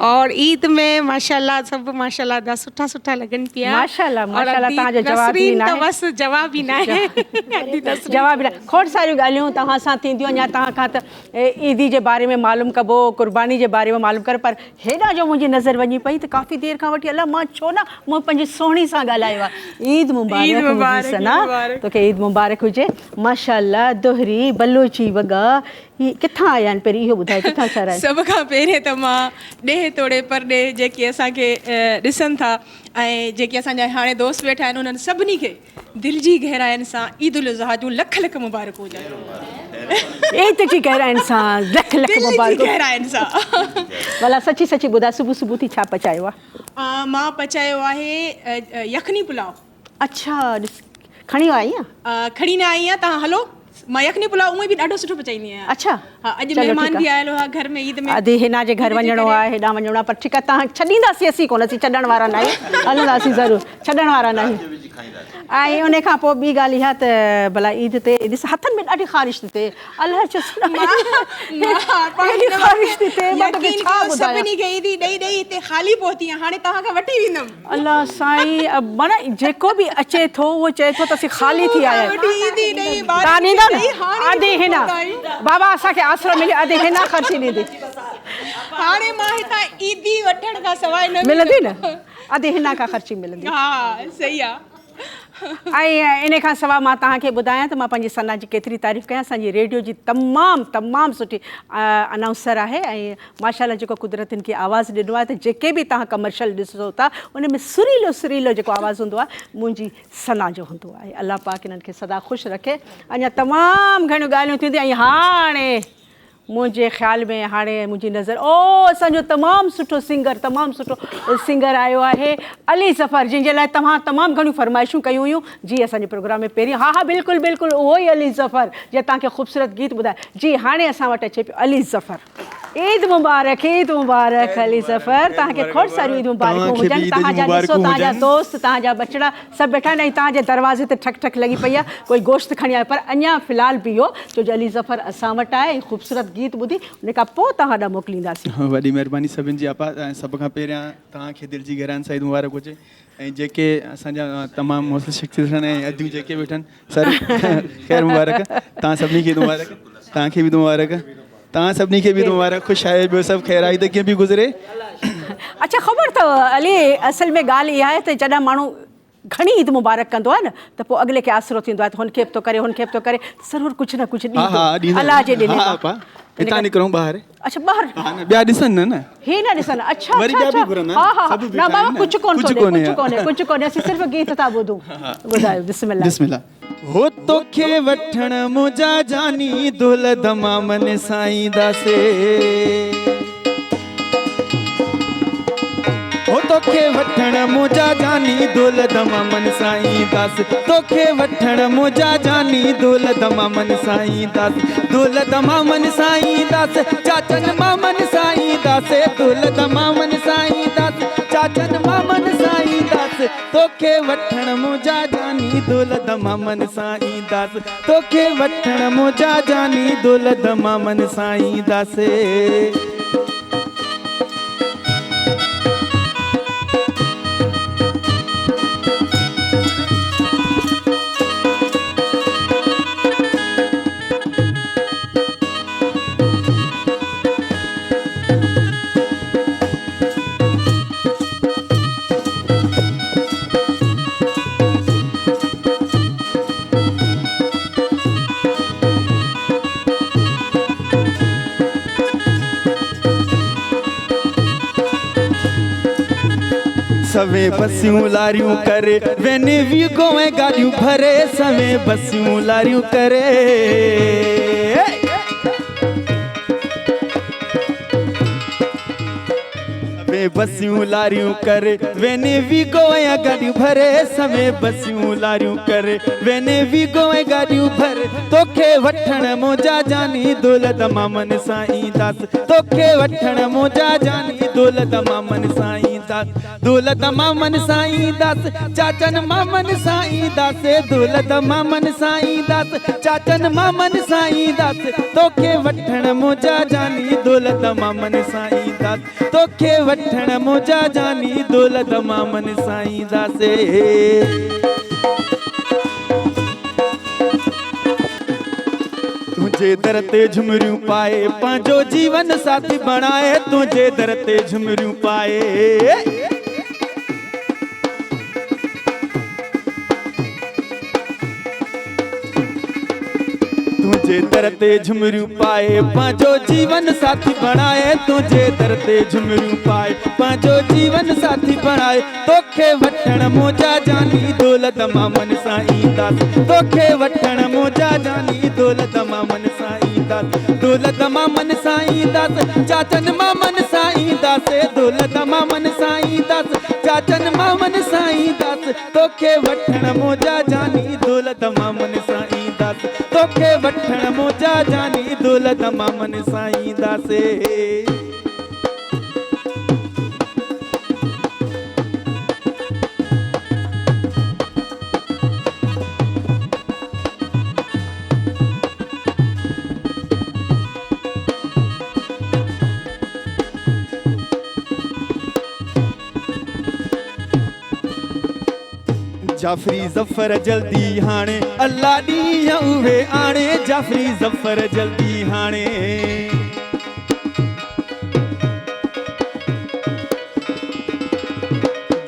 और ईद में माशाल्लाह सब माशाल्लाह दा सुठा लगन पिया माशाल्लाह तव्हांजो जवाब ई न आहे बस जवाब ई न आहे जवाब ई खोड़ सारियूं ॻाल्हियूं तव्हां सां थींदियूं अञा तव्हां खां त ईदी जे बारे में मालूम कबो कुर्बानी जे बारे में मालूम कर पर हेॾा जो मुंहिंजी नज़र वञी पई त काफ़ी देरि खां वठी अलाह मां छो न मूं पंहिंजी सोहणी सां ॻाल्हायो आहे ईद मुबारक सना तोखे ईद मुबारक हुजे माशाल्लाह दोहरी बलोची वॻा ही किथां आया आहिनि पहिरीं इहो ॿुधाए किथां छा आहिनि सभ खां पहिरें त मां ॾेह तोड़े परॾे जेके असांखे ॾिसनि था ऐं जेके असांजा हाणे दोस्त वेठा आहिनि उन्हनि सभिनी खे दिलि जी गहराइनि सां ईद उल अज़हा जूं लख मुबारक हुजनि जी गहराइनि सां लख मुबारक गहराइनि सां भला सची ॿुधाए सुबुह थी छा पचायो आहे मां पचायो आहे यखनी पुलाव अच्छा खणी आई आहियां खणी न आई आहियां तव्हां हलो मां यखनी पुलाव उहे बि ॾाढो सुठो पचाईंदी आहियां अच्छा हा अॼु महिमान बि आयल हुआ घर में ईद में अदी हिना जे घर वञिणो आहे हेॾां वञिणो आहे पर ठीकु आहे तव्हां छॾींदासीं असीं कोन असीं छॾण वारा न आहियूं हलंदासीं ज़रूरु छॾण वारा न आहियूं ऐं उन खां पोइ ॿी ॻाल्हि इहा त भला ईद ते ॾिस हथनि में ॾाढी ख़ारिश थी थिए अलाह सभिनी खे ईदी ॾेई हिते ख़ाली पहुती आहियां हाणे तव्हां खां वठी वेंदमि अलाह साईं माना जेको बि अचे थो उहो चए थो त असीं ख़ाली थी आया आहियूं हिना बाबा असांखे आसरो मिले अधे हिना ख़र्ची ॾींदी हाणे मां हितां ईदी वठण खां सवाइ न मिलंदी न अधे हिना खां ख़र्ची मिलंदी हा सही आहे ऐं इन खां सवाइ मां तव्हांखे ॿुधायां त मां पंहिंजी सना जी केतिरी तारीफ़ कयां असांजी रेडियो जी तमामु सुठी अनाउंसर आहे ऐं माशाल्लाह जेको कुदरतनि खे आवाज़ु ॾिनो आहे त जेके बि तव्हां कमर्शियल ॾिसो था उन में सुरीलो जेको आवाज़ु हूंदो आहे मुंहिंजी सना जो हूंदो आहे अलाह पाक इन्हनि खे सदा ख़ुशि रखे अञा तमामु घणियूं ॻाल्हियूं थींदियूं ऐं हाणे मुंहिंजे ख़्याल में हाणे मुंहिंजी नज़र असांजो तमामु सुठो सिंगर आयो आहे अली ज़फ़र जंहिंजे लाइ तव्हां तमामु घणियूं फरमाइशूं कयूं हुयूं जी असांजे प्रोग्राम में पहिरीं हा बिल्कुलु उहो ई अली ज़फ़र जे तव्हांखे ख़ूबसूरत गीत ॿुधाए जी हाणे असां वटि अचे पियो अली ज़फ़र ईद मुबारक अली ज़फ़र तव्हांखे खोड़ सारियूं ईद मुबारकूं हुजनि तव्हांजा ॾिसो तव्हांजा दोस्त तव्हांजा बचड़ा सभु वेठा आहिनि ऐं तव्हांजे दरवाज़े ते ठक लॻी पई आहे कोई गोश्त खणी आयो पर अञा फ़िलहाल बीहो छो जो अली ज़फ़र असां वटि आहे ऐं ख़ूबसूरत गीत ॿुधी उन खां पोइ तव्हां ॾांहुं मोकिलींदासीं वॾी महिरबानी सभिनि जी आपा सभ खां पहिरियां तव्हांखे दिलि जी गहराइनि सां ईद मुबारक हुजे ऐं जेके असांजा तमामु मुहसिन शख़्सियत आहिनि ऐं अदियूं जेके वेठा आहिनि सर ख़ैर मुबारक तव्हां सभिनी खे मुबारक तव्हांखे बि मुबारक तव्हां सभिनी खे बि मुबारक ख़ुशि आहे ॿियो सभु ख़ैर आहे त कीअं बि गुज़रे अच्छा ख़बर अथव अली असल में ॻाल्हि इहा आहे त जॾहिं माण्हू घणी ईद मुबारक कंदो आहे न त पोइ अॻिले खे आसिरो थींदो आहे त हुनखे बि थो करे हुनखे बि थो करे ज़रूरु कुझु न कुझु ॾींदो अलाह जे ॾिने हितां निकिरूं ॿाहिरि अच्छा ॿाहिरि ॿिया ॾिसनि न हे न ॾिसनि अच्छा वरी ॿिया बि घुरंदा हा हा सभु न बीठा बाबा आहिनि न। कुझु कोन कुझु कोन्हे कोन्हे, कुझु कोन्हे असीं सिर्फ़ु गीत था ॿुधूं ॿुधायो बिस्मिल्लाह बिस्मिल्लाह हो तोखे वठण मुंहिंजा जानी दुल दमामन साईं दासे हो तोखे वठण मुंहिंजा जानी दुल दमामन साईं दास तोखे वठण मुंहिंजा जानी दुल दमामन साईं दास दुल दमामन साईं दास चाचन मामन साईं दासे दुल दमामन साईं दास चाचन मामन साईं दास तोखे वठण मुंहिंजा जानी दुल दमामन साईं दास तोखे वठण मुंहिंजा जानी दुल दमामन साईं दासे सवे बसियूं लारियूं करे वेने वी गोए गाड़ियूं भरे सवे बसियूं लारियूं करे सवे बसियूं लारियूं करे वेने वी गोए गाड़ियूं भरे सवे बसियूं लारियूं करे वेने वी गोए गाड़ियूं भरे तोखे वठण मुंहिंजा जानी दौलत मामन साईं दास तोखे वठण मुंहिंजा जानी दौलत मामन साईं दास दौलत मामन साईं दास चाचन मामन साईं दास दौलत मामन साईं दास चाचन मामन साईं दास तोखे वठण मुंहिंजा जानी दौलत मामन साईं दास तोखे वठण मुंहिंजा जानी दौलत मामन साईं दासे तुझे दर ते झुमरियूं पाए पंहिंजो जीवन साथी बणाए तुझे दर ते झुमरियूं पाए तुझे दर ते झुमरियूं पाए पंहिंजो जीवन साथी बणाए तुझे दर ते झुमरियूं पाए पंहिंजो जीवन साथी बणाए तोखे वठण मुंहिंजा जानी दौलत मामन साईं दास तोखे वठण मुंहिंजा जानी दौलत मामन साईं दास दौलत मामन साईं दास चाचन मामन साईं दास दौलत मामन साईं दास चाचन मामन साईं दास तोखे वठण मुंहिंजा जानी दौलत मामन साईं दास तोखे वठण मुंहिंजा जानी दौलत मामन साईं दासे जाफरी जफर जल्दी हाणे अल्लाह ॾींहं उहे आणे जाफरी जफर जल्दी हाणे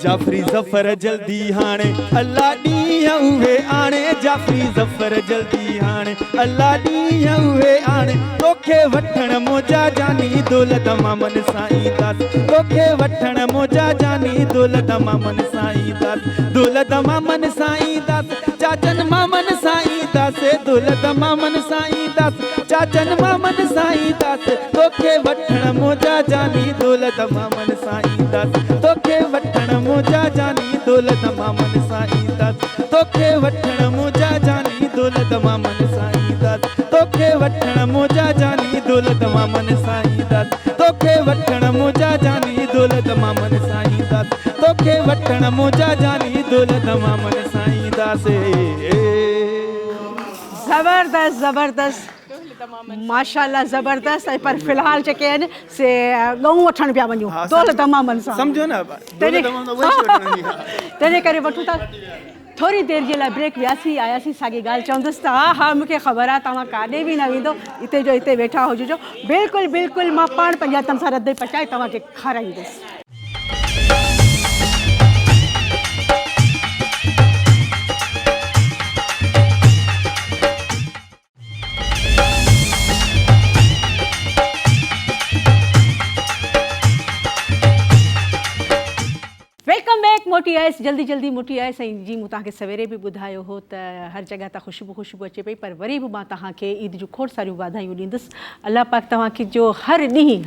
जाफरी जफर जल्दी हाणे अल्लाह ॾींहं उहे आणे जाफरी जफर जल्दी हाणे अल्लाह ॾींहं उहे आणे तोखे वठण मुंहिंजा जानी दौलत मामन साईं दास तोखे वठण मुंहिंजा जानी दौलत मामन साईं दास दौलत मामन साईं दास चाचन मामन साईं दास दौलत मामन साईं दास चाचन मामन साईं दास तोखे वठण मुंहिंजा जानी दौलत मामन साईं दास तोखे वठण मुंहिंजा जानी दौलत मामन साईं दास तोखे वठण मुंहिंजा जानी दौलत मामन साईं दास तोखे वठण मुंहिंजा जानी दौलत मामन साईं दास तोखे वठण मुंहिंजा जानी दौलत मामन साईं दास तोखे वठण मुंहिंजा जानी दौलत मामन साईं दास ज़बरदस्त ज़बरदस्त माशाल्लाह ज़बरदस्त ऐं पर फ़िलहाल जेके आहिनि से ॻऊं वठण पिया वञूं दौलत मामन सां सम्झो न तंहिंजे करे वठूं था थोरी देरि जे लाइ ब्रेक वियासीं आयासीं साॻी ॻाल्हि चवंदुसि त हा हा मूंखे ख़बर आहे तव्हां काॾे बि न वेंदो हिते जो हिते वेठा हुजिजो बिल्कुलु बिल्कुलु मां पाण पंहिंजे हथनि सां रधे पचाए तव्हांखे खाराईंदुसि मोटी आयसि जल्दी मोटी आयसि ऐं जीअं मूं तव्हांखे सवेरे बि ॿुधायो हो त हर जॻह तां ख़ुशबू अचे पई, पर वरी बि मां तव्हांखे ईद जूं खोड़ सारियूं वाधायूं ॾींदुसि। अलाह पाक तव्हांखे जो हर ॾींहुं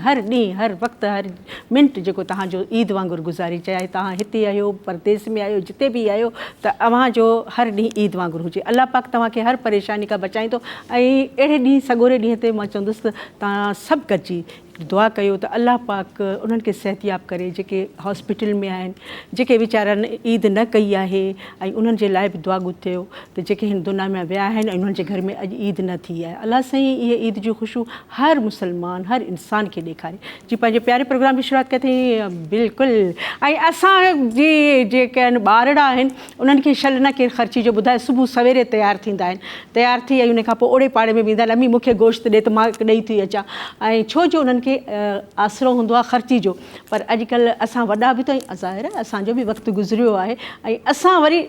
हर वक़्तु हर मिंट जेको तव्हांजो ईद वांगुरु गुज़ारे, चाहे तव्हां हिते आहियो, परदेस में आहियो, जिते बि आहियो, त अव्हांजो हर ॾींहुं ईद वांगुरु हुजे। अलाह पाक तव्हांखे हर परेशानी खां बचाईंदो। ऐं अहिड़े ॾींहुं सॻोरे ॾींहं ते मां चवंदुसि त तव्हां सभु गॾिजी दुआ कयो त अलाह पाक उन्हनि खे सिहतयाब करे, जेके हॉस्पिटल में आहिनि, जेके वीचारनि ईद न कई आहे, ऐं उन्हनि जे लाइ बि दुआ ॻुथियो त जेके हिन दुनिया में विया आहिनि ऐं उन्हनि जे घर में अॼु ईद न थी आहे। अलाह साईं इहे ईद जूं ख़ुशियूं हर मुस्लमान, हर इंसान खे ॾेखारे। जी पंहिंजे प्यारे प्रोग्राम जी शुरूआत कई अथई बिल्कुलु। ऐं असांजी जेके आहिनि ॿारड़ा आहिनि उन्हनि खे शल न केरु ख़र्ची जो ॿुधाए, सुबुह सवेरे तयारु थींदा आहिनि, तयारु थी ऐं उन खां पोइ ओड़े पाड़े में वेंदा आहिनि, अम्मी मूंखे गोश्त ॾे त मां ॾेई थी अचां। ऐं छो जो उन्हनि खे आसिरो हूंदो आहे ख़र्ची जो, पर अॼुकल्ह असां वॾा बि त ज़ाहिर आहे असांजो बि वक़्तु गुज़रियो आहे, ऐं असां वरी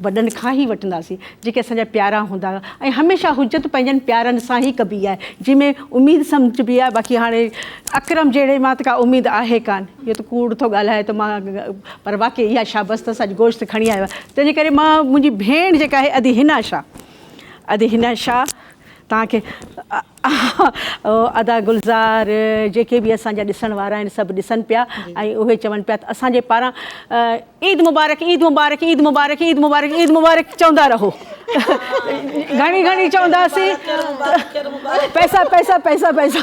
वॾनि खां ई वठंदासीं जेके असांजा प्यारा हूंदा। ऐं हमेशह हुजत पंहिंजनि प्यारनि सां ई कबी आहे, जंहिंमें उमेदु सम्झबी आहे। बाक़ी हाणे अकरम जहिड़े मां त का उमेदु आहे कान, इहो त कूड़ थो ॻाल्हाए त मां, पर वाक़ई इहा शाबस त असांजी गोश्त खणी आयो आहे। तंहिंजे करे मां मुंहिंजी भेण जेका आहे अदहिना शाह तव्हांखे अदा गुलज़ार जेके बि असांजा ॾिसण वारा आहिनि सभु ॾिसनि पिया, ऐं उहे चवनि पिया त असांजे पारां ईद मुबारक ईद मुबारक ईद मुबारक ईद मुबारक ईद मुबारक चवंदा रहो। घणी चवंदासीं पैसा पैसा पैसा पैसा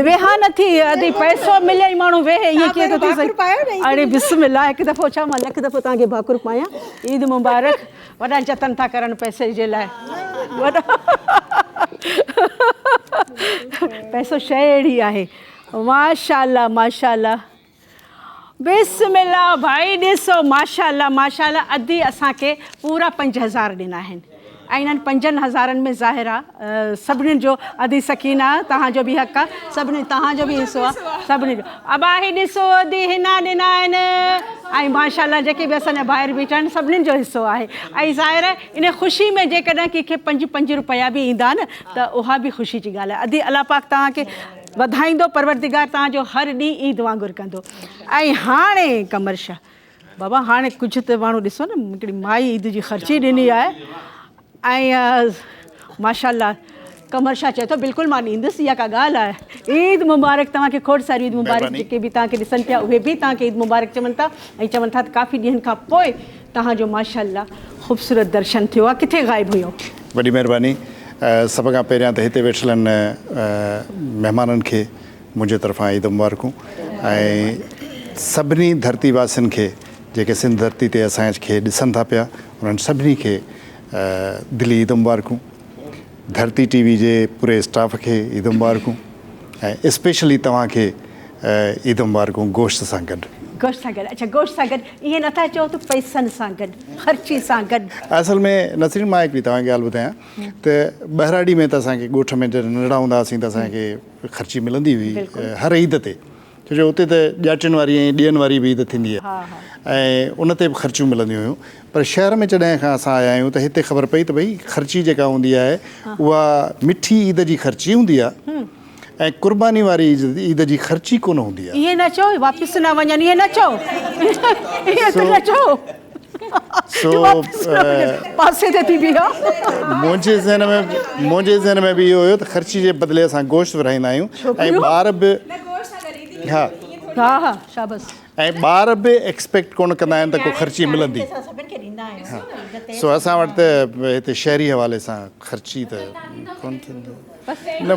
वेहा नथी, अॼु पैसो मिले ई माण्हू वेहे, इहे कीअं थो थी सघे। अड़े बिस्मिल्लाह, हिकु दफ़ो छा मां लख दफ़ो तव्हांखे भाकुर पायां, ईद मुबारक। वॾा जतन था करनि पैसे जे लाइ, पैसो शइ अहिड़ी आहे, माशाअल्लाह माशाअल्लाह बिस्मिल्लाह। भाई ॾिसो माशाअल्लाह अधी असांखे पूरा 5000 ॾिना आहिनि, ऐं इन्हनि 5000 में ज़ाहिर आहे सभिनीनि जो अधी सकीना तव्हांजो बि हक़ आहे, सभिनी तव्हांजो बि हिसो आहे, सभिनी जो। अबाही ॾिसो अधी हिना ॾिना आहिनि, ऐं माशाअल्लाह जेके बि असांजा ॿाहिरि बीठा आहिनि सभिनीनि जो हिसो आहे। ऐं ज़ाहिर आहे इन ख़ुशी में जेकॾहिं कंहिंखे 5 रुपया बि ईंदा न त उहा बि ख़ुशी जी ॻाल्हि आहे। अधी अलाह पाक तव्हांखे वधाईंदो, परवरदिगार तव्हांजो हर ॾींहुं ईद वांगुरु कंदो। ऐं हाणे कमर शाह बाबा, हाणे कुझु त माण्हू ॾिसो न, हिकिड़ी माई ईद जी ख़र्ची ॾिनी आहे, ऐं माशाअल्लाह कमर शाह चए थो बिल्कुलु मां ॾींदुसि, इहा का ॻाल्हि आहे। ईद मुबारक तव्हांखे, खोड़ सारी ईद मुबारक। जेके बि तव्हांखे ॾिसनि पिया उहे बि तव्हांखे ईद मुबारक चवनि था, ऐं चवनि था त काफ़ी ॾींहंनि खां पोइ तव्हांजो माशाअल्लाह ख़ूबसूरत दर्शन थियो आहे। किथे ग़ाइबु हुयो? वॾी महिरबानी। सभ खां पहिरियां त हिते वेठलनि महिमाननि खे मुंहिंजे तरफ़ां ईद मुबारकूं, ऐं सभिनी धरतीवासियुनि खे जेके सिंध धरती ते असांखे ॾिसनि था पिया उन्हनि सभिनी खे दिली ईद मुबारकूं। धरती टीवी जे पूरे स्टाफ खे ईद मुबारकूं, ऐं स्पेशली तव्हांखे ईद मुबारकूं गोश्त सां गॾु। गोश्त सां गॾु? अच्छा, गोश्त सां गॾु, ईअं नथा चओ त पैसनि सां गॾु, ख़र्ची सां गॾु? असल में नसरीन, मां हिकिड़ी तव्हांखे ॻाल्हि ॿुधायां त ॿहिराड़ी में त असांखे ॻोठ में जॾहिं नंढड़ा हूंदा हुआसीं त असांखे ख़र्ची मिलंदी हुई हर ईद ते, छो जो उते त ॼाटियुनि वारी ऐं ॾियनि वारी बि ईद थींदी आहे, ऐं उन ते बि ख़र्चियूं मिलंदियूं हुयूं। पर शहर में जॾहिं खां असां आया आहियूं त हिते ख़बर पई त भई ख़र्ची जेका हूंदी आहे उहा मिठी ईद जी ख़र्ची हूंदी आहे, ऐं कुर्बानी वारी ईद जी ख़र्ची कोन हूंदी आहे। इहे न चओ वापसि न वञनि, इहे न चओ, इहे न चओ। पासे ते थी बीहो। मुंहिंजे ज़हन में बि इहो हुयो त ख़र्ची जे बदिले असां गोश्त विराईंदा आहियूं, ऐं ॿार बि हा शाबाश, ऐं ॿार बि एक्सपेक्ट कोन कंदा आहिनि त को ख़र्ची मिलंदी। सो असां वटि त हिते शहरी हवाले सां ख़र्ची त कोन थींदो न,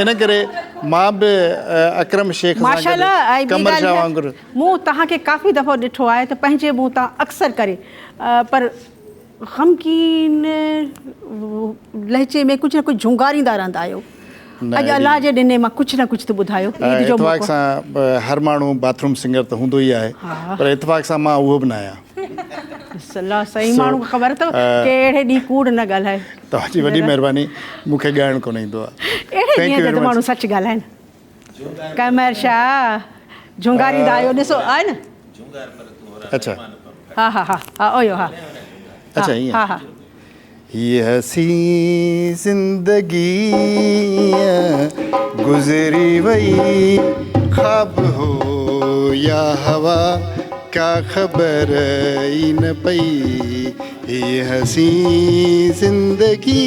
इन करे मां बि अकरम शेख माशाअल्लाह वांगुरु मूं तव्हांखे काफ़ी दफ़ो ॾिठो आहे त पंहिंजे मुंहुं तां अक्सर करे, पर ग़मकीन लहजे में कुझु न कुझु झुंगारींदा रहंदा आहियो। अॼु अलाह जे ॾिने मां कुझु न कुझु त ॿुधायो। इतफ़ाक़ सां हर माण्हू बाथरूम सिंगर त हूंदो ई आहे, पर इतफ़ाक़ सां मां उहो बि न आहियां। सही माण्हू खे ख़बर अथव कहिड़े ॾींहुं कूड़ न ॻाल्हाए। तव्हांजी वॾी महिरबानी, मूंखे ॻाइणु कोन ईंदो आहे। अहिड़े ॾींहं ते माण्हू सच ॻाल्हाइनि। कमर शाह झुंगारींदा आहियो, ॾिसो आहे न। अच्छा, हा हा हा हा ओयो हा। अच्छा ईअं। हा हा। ये हसी जिंदगी गुज़री वई ख्वाब हो या हवा क्या खबर ई न पई ये हसी ज़िंदगी।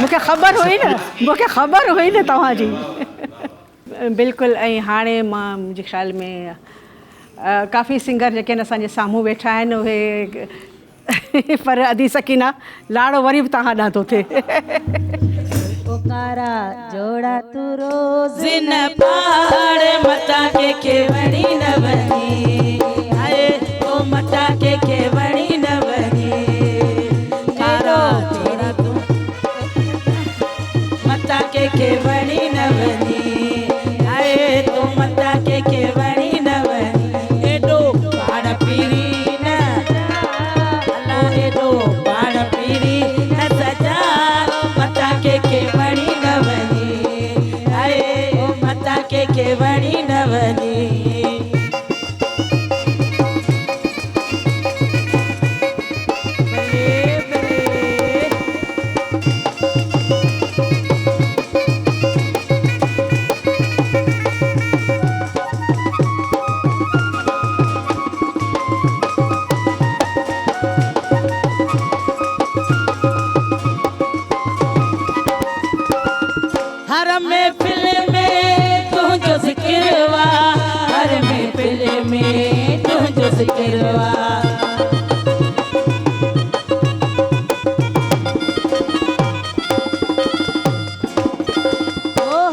मूंखे ख़बर हुई न तव्हांजी। बिल्कुलु। ऐं हाणे मां मुंहिंजे ख़्याल में काफ़ी सिंगर जेके आहिनि असांजे साम्हूं वेठा आहिनि उहे पर अदी सकीना लाड़ो वरी बि तव्हां ॾाढो थिए। कारा जोड़ा तू रोज़ न पाड़ मता के वणी न वणी आए ओ मता के वणी न वणी कारा जोड़ा तू मता के वणी न वणी आए तो मता के वणी न वणी एडो पाड़ पीरी न अल्लाह एडो पाड़ पीरी न सजा मता के वणी न वणी आए ओ मता के वणी न वणी। हर महफिल में तुझो ज़िक्रवा हर महफिल में तुझो ज़िक्रवा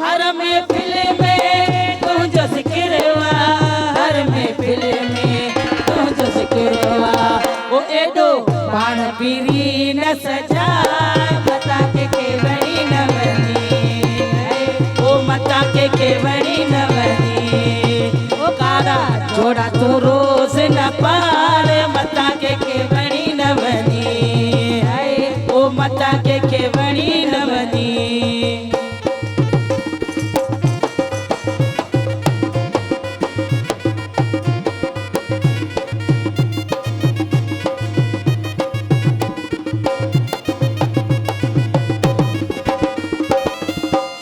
हर महफिल में तुझो ज़िक्रवा हर महफिल में तुझो ज़िक्रवा ओ एडो पाण पीरी न सजा मता के वणी न वणी ओ मता के वणी न वणी ओ कारा जोड़ा तू रोज़ न पाड़ मता के वणी न वणी ओ मता के वणी न वणी।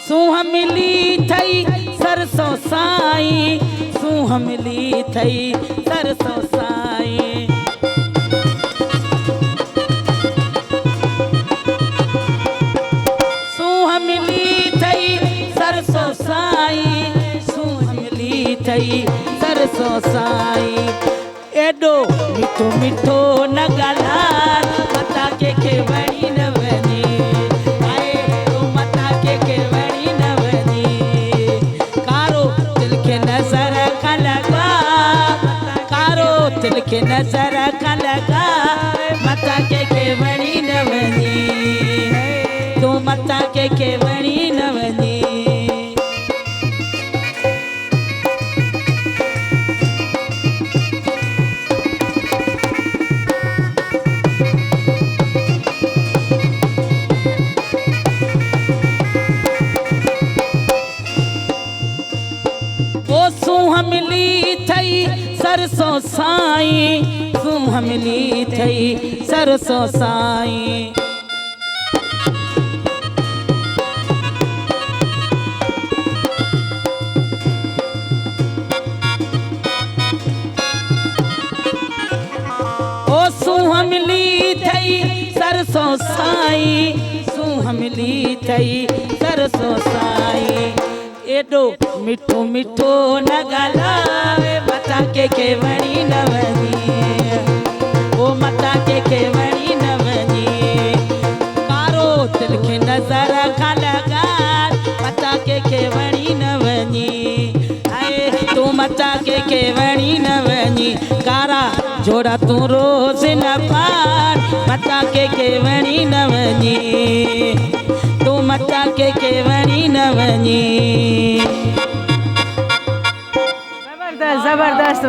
सूंह मिली थई सरसों साई सूंह मिली थई सरसों साई सूंह मिली थई सरसों साई सूंह मिली थई सरसों साई एडो मिठो मिठो न ॻाल्हाए मता के वणी न वणी दिल के नजर का लगा मता के वणी न वणी तू मता के वणी न वणी। ओ सूंह मिली थई सरसों साई सूंह मिली थई सरसों साई ओ सूंह मिली थई सरसों साई सूंह मिली थई सरसों साई एडो मिठो मिठो न ॻाल्हाए मता के वणी न वणी ओ मता के वणी न वणी कारो दिल के नज़र खां लगा मता के वणी न वणी आए तू मता के वणी न वणी कारा जोड़ा तू रोज़ न पाड़ मता के वणी न वणी तू मता के वणी न वणी। ज़बरदस्त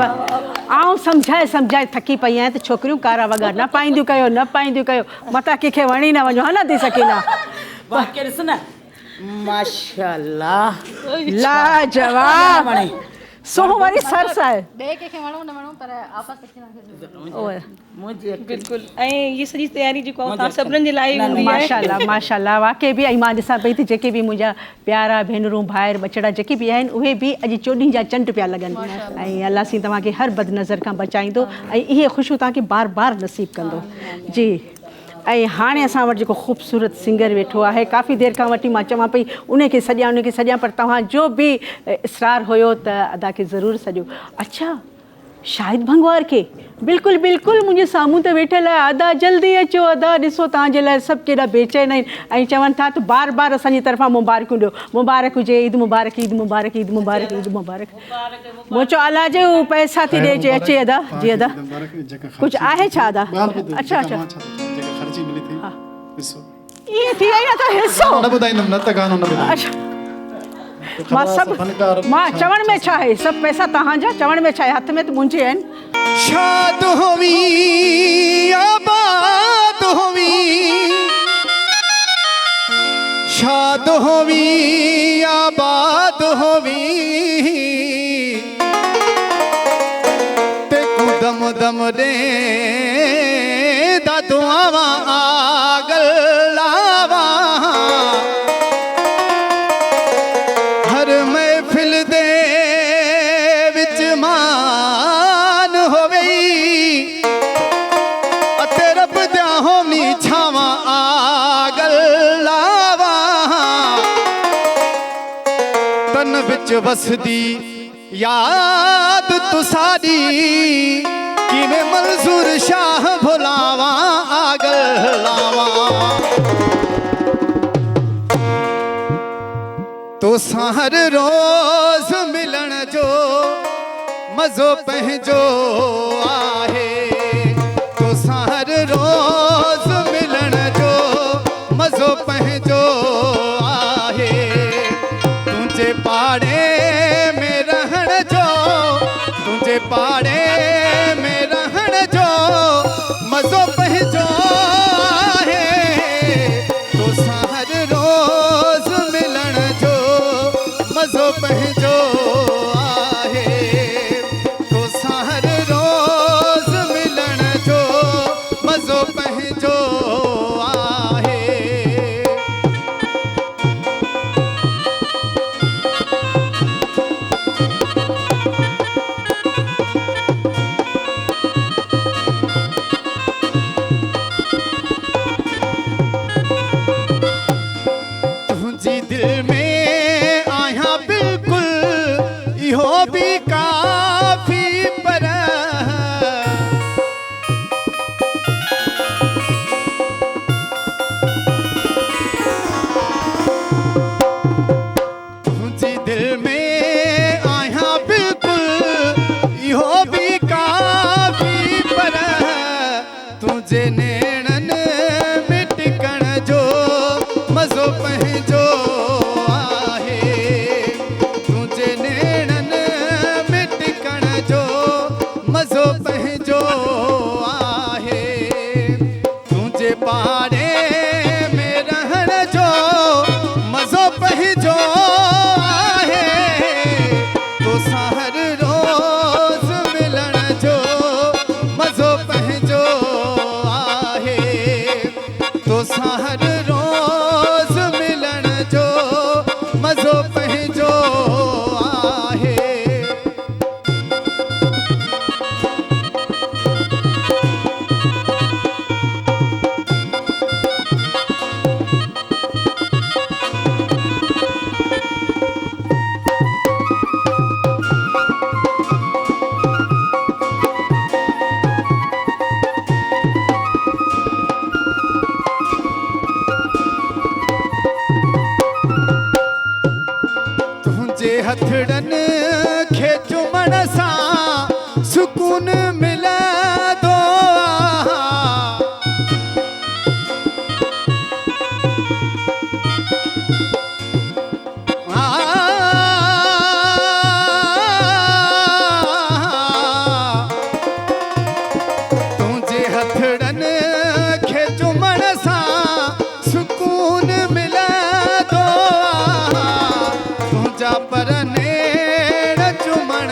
आऊं सम्झाए थकी पई आहियां त छोकिरियूं कारा वॻा न पाईंदियूं कयो मता कंहिंखे वणी न वञो हा न थी सकीना बाक़ी ॾिस न माशाअल्लाह लाजवाब सोहो वारी सरस आहे ॿिए कंहिंखे वणो न वणो पर आपस बिल्कुलु ऐं ये सॼी तयारी जेको आहे तव्हां सभिनीनि जे लाइ हूंदी आहे। माशाल्लाह माशाल्लाह वाक़ई बि ऐं मां ॾिसां पई त जेके बि मुंहिंजा प्यारा भेनरूं भाइर बचड़ा जेके बि आहिनि उहे बि अॼु चोॾहीं जा चंड पिया लॻनि ऐं अलाह सी तव्हांखे हर बदनज़र खां बचाईंदो ऐं इहे ख़ुशियूं तव्हांखे बार बार नसीब कंदो जी। ऐं हाणे असां वटि जेको ख़ूबसूरत सिंगर वेठो आहे काफ़ी देरि खां वठी मां चवां पई उनखे सॼा पर तव्हांजो बि इसरार हुयो त अदा खे ज़रूरु सॼो। अच्छा शाहिद भंगवार खे बिल्कुलु बिल्कुलु मुंहिंजे साम्हूं त वेठल आहे अदा जल्दी अचो अदा ॾिसो तव्हांजे लाइ सभु केॾा बेचैन आहिनि ऐं चवनि था त बार बार असांजी तरफ़ां मुबारकूं ॾियो मुबारक हुजे ईद मुबारक ईद मुबारक ईद मुबारक ईद मुबारक। मूं चयो अला जो पैसा थी ॾे अचे अदा जी अदा कुझु आहे छा अदा? अच्छा अच्छा ईअं थी वई आहे त हिसो अच्छा मां सभु मां चवण में छा आहे सभु पैसा तव्हांजा चवण में छा आहे हथ में त मुंहिंजे आहिनि। शाद होवी आबाद होवी शाद होवी आबाद होवी ते दम दम दे दा दुआवा आगल लावा हर महफिल दे विच मान होवे अते रब दिया होनी छावा आगल लावा तन विच वसदी याद तुसादी किने मंसूर शाह भुलावा आगल लावा तो हर रोज मिलन जो मज़ो पंहिंजो आहे तो हर रोज मिलन जो मज़ो पंहिंजो आहे तुंहिंजे पाड़े में रहण जो तुंहिंजे पाड़े में रहण जो मज़ो पंहिंजो आहे तो हर रोज मिलण जो मज़ो पंहिंजो आहे तो हर रोज मिलण जो मज़ो पंहिंजो आहे। तुंहिंजी दिल में आहियां बिल्कुलु इहो बि काफ़ी पर तुंहिंजी दिल में आहियां बिल्कुलु इहो बि काफ़ी पर तुंहिंजे नेणनि में टिकण जो मज़ो पंहिंजो आहे तुंहिंजे नेणनि में टिकण जो मज़ो पंहिंजो आहे तुंहिंजे पाड़े में रहण जो मज़ो पंहिंजो आहे तो हर रोज मिलण जो मज़ो पंहिंजो आहे तो हर रोज मिलण जो मज़ो पंहिंजो आहे। तुंहिंजे हथड़नि खे चुमण सां सुकून मिलंदो तुंहिंजे हथड़नि खे चुमण सां सुकून मिलंदो तुंहिंजा पर नेण चुमण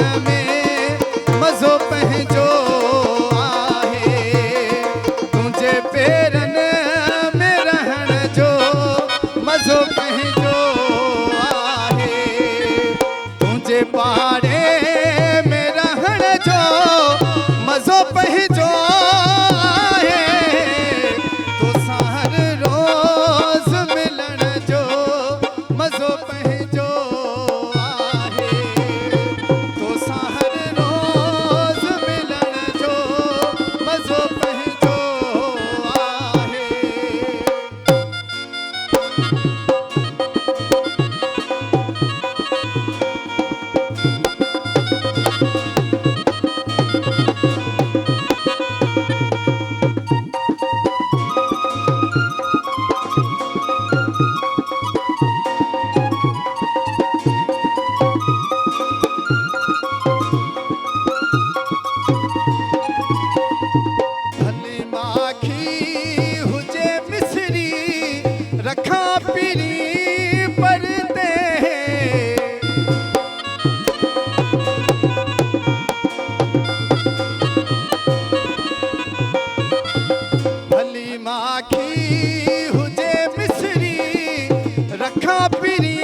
ना पिरी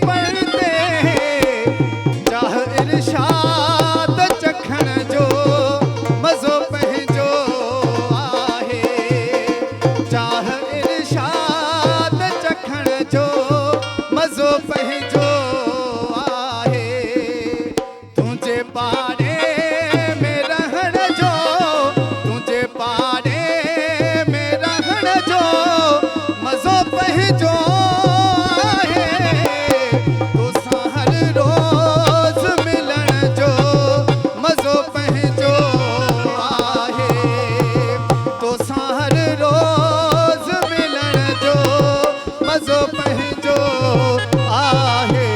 पढ़ते चाह इरशाद चखण जो मज़ो पंहिंजो आहे चाह इरशाद चखण जो मज़ो पंहिंजो आहे तुंहिंजे पाड़े में रहण जो तुंहिंजे पाड़े में रहण जो मज़ो पंहिंजो आहे तोसां हर रोज़ मिलण जो मज़ो पंहिंजो आहे तोसां हर रोज़ मिलण जो मज़ो पंहिंजो आहे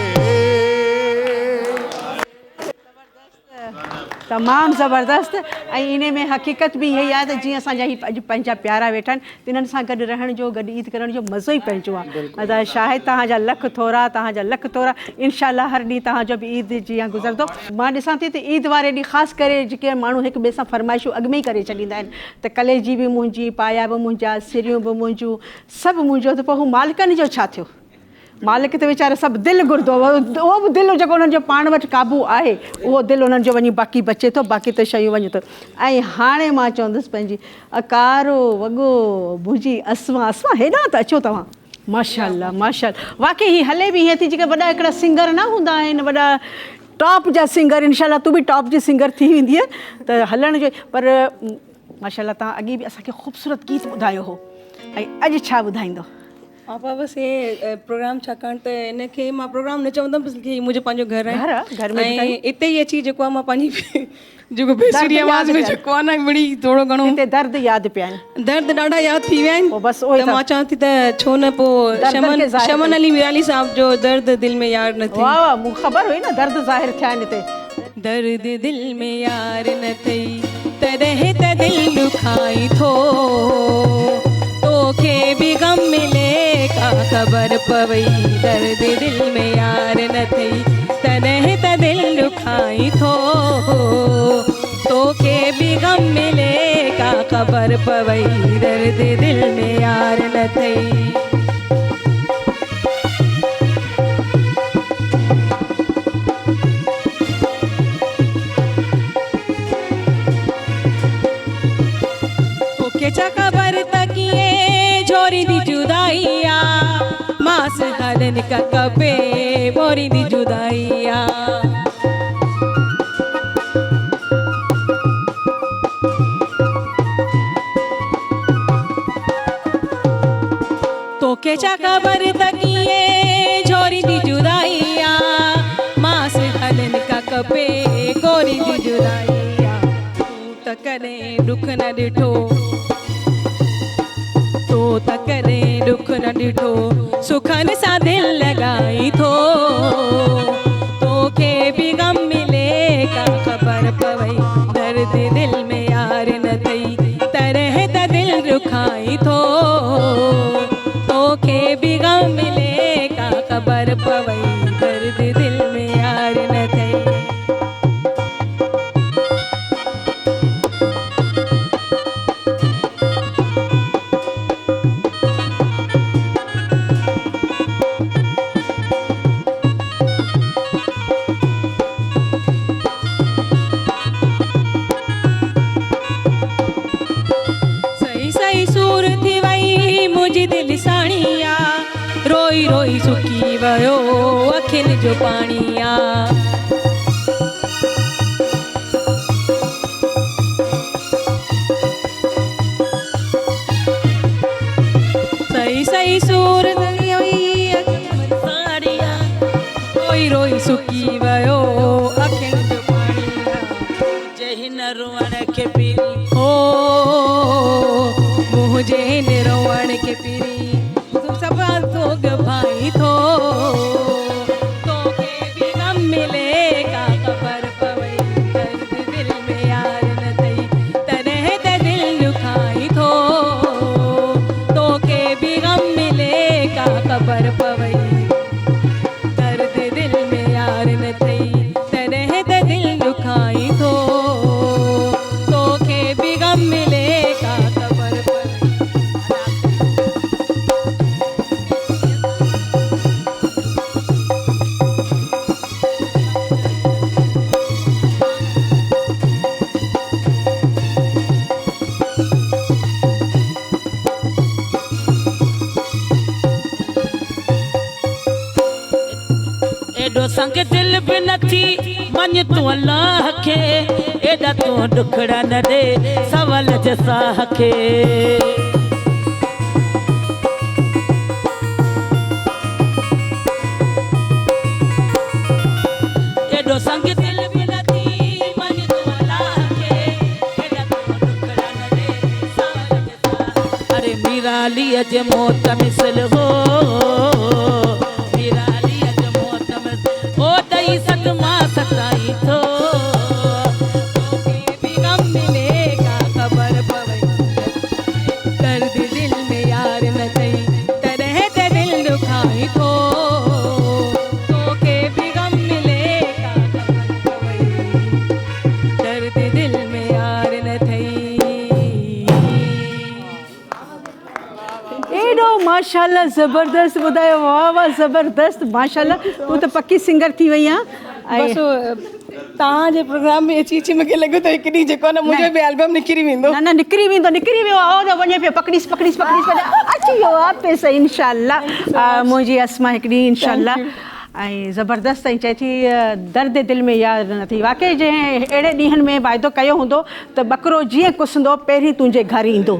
तमामु ज़बरदस्त ऐं इन में हक़ीक़त बि इहा ई आहे त जीअं असांजा ही अॼु पंहिंजा प्यारा वेठा आहिनि तिन्हनि सां गॾु रहण जो गॾु ईद करण जो मज़ो ई पंहिंजो आहे अदा शाहिद तव्हांजा लख थोरा इनशाला हर ॾींहुं तव्हांजो बि ईद जीअं गुज़रंदो मां ॾिसां थी त ईद वारे ॾींहुं ख़ासि करे जेके माण्हू हिक ॿिए सां फरमाइशूं अॻु में ई करे छॾींदा आहिनि त कलेजी बि मुंहिंजी पाया बि मुंहिंजा सिरियूं बि मुंहिंजूं सभु मुंहिंजो त पोइ हू मालिकनि जो छा थियो मालिक त वीचारा सभु दिलि घुरंदो उहो बि दिलि जेको उन्हनि जो पाण वटि क़ाबू आहे उहो दिलि उन्हनि जो वञी बाक़ी बचे थो बाक़ी त शयूं वञे थो ऐं हाणे मां चवंदुसि पंहिंजी अकारो वॻो भुंजी असमा हेॾां त अचो तव्हां माशाल्लाह वाक़ई ही हले बि हीअं थी जेके वॾा हिकिड़ा सिंगर न हूंदा आहिनि वॾा टॉप जा सिंगर इनशाला तूं बि टॉप जी सिंगर थी वेंदीअ त हलण जो पर माशाल्लाह तव्हां अॻे बि असांखे ख़ूबसूरत गीत ॿुधायो हो ऐं अॼु छा ॿुधाईंदो आपा बसि हे प्रोग्राम छाकाणि त इनखे मां प्रोग्राम न चवंदमि बल्कि हीउ मुंहिंजो पंहिंजो घर आहे ऐं इते ई अची जेको आहे मां पंहिंजी जेको बेसुरी आवाज़ में जेको आहे न मिड़ी थोरो घणो हिते दर्द यादि पिया आहिनि दर्द ॾाढा यादि थी विया आहिनि बसि त मां चवां थी त छो न पोइ शमन अली मिराली साहब जो दर्द दिल में यार न थी वाह मूंखे ख़बर हुई न दर्द ज़ाहिर थिया आहिनि हिते दर्द दिल में यार न थई तॾहिं त दिल दुखाई थो तोखे बि गम मिले का ख़बर पवई दर्द दिल में यार न थई तॾहिं त दिल दुखाई थो तोखे बि गम मिले का ख़बर पवई दर्द दिल में यार न थई तोखे छा ख़बर त कीअं झोरी दी जुदाई आ मास हलन का कपे मोरी दी जुदाई आ तोखे छा ख़बर त कीअं झोरी दी जुदाई आ मास हलन का कपे गोरी दी जुदाई आ तूं त कॾहिं दुख न ॾिठो तो त कॾहिं दुख न ॾिठो सुखनि सां दिलि लॻाई थो तोखे बि गम मिले का ख़बर पवई दर्द दिल में यार न थई तरह त दिलि दुखाई थो तोखे बि गम मिले का ख़बर पवई दर्द दिल में यार न थई रोई रोई सुकी वियो अखियुनि जो पाणी आ सही सही सूर रोई रोई सुकी वियो अखियुनि जो पाणी आ जंहिं न रोअण खे पीरी हो मुंहिंजे न रोअण खे पीरी सोग भाई थो तोखे बि गम मिले का ख़बर पवई दर्द दिल में यार न थई तॾहिं त दिल दुखाई थो तोखे बि गम मिले का ख़बर पवई दर्द दिल में यार न एॾो संग दिल बि नथी मञ तूं अलाह खे एॾा तूं ॾुखड़ा न ॾे सवल जे साह खे एॾो संग दिल बि नथी मञ तूं अलाह खे एॾा तूं ॾुखड़ा न ॾे सवल जे साह अरे मीरालीअ जे मौत मिसल हो सतमा सताई थो तोखे भी गम मिलेगा खबर पवई दर्द दिल में यार न थई तरह ते दिल दुखाई थो तोखे भी गम मिलेगा खबर पवई दर्द दिल में यार न थई एॾो माशाल्लाह ज़बरदस्त ॿुधायो वाह वाह ज़बरदस्त माशाल्लाह तूं त पकी सिंगर थी वई आहे बसि तव्हांजे प्रोग्राम में अची अची मूंखे लॻो त हिकु ॾींहुं जेको आहे न मुंहिंजो बि एल्बम निकिरी वेंदो न निकिरी वियो आहे वञे पियो पकड़ीस अची वियो आहे पेस इंशाल्लाह मुंहिंजी अस्मा हिकु ॾींहुं इंशाल्लाह ऐं ज़बरदस्त ऐं चए थी दर्द दिलि में यादि न थी वाक़ई जंहिं अहिड़े ॾींहंनि में वाइदो कयो हूंदो त ॿकरो जीअं कुसंदो पहिरीं तुंहिंजे घर ईंदो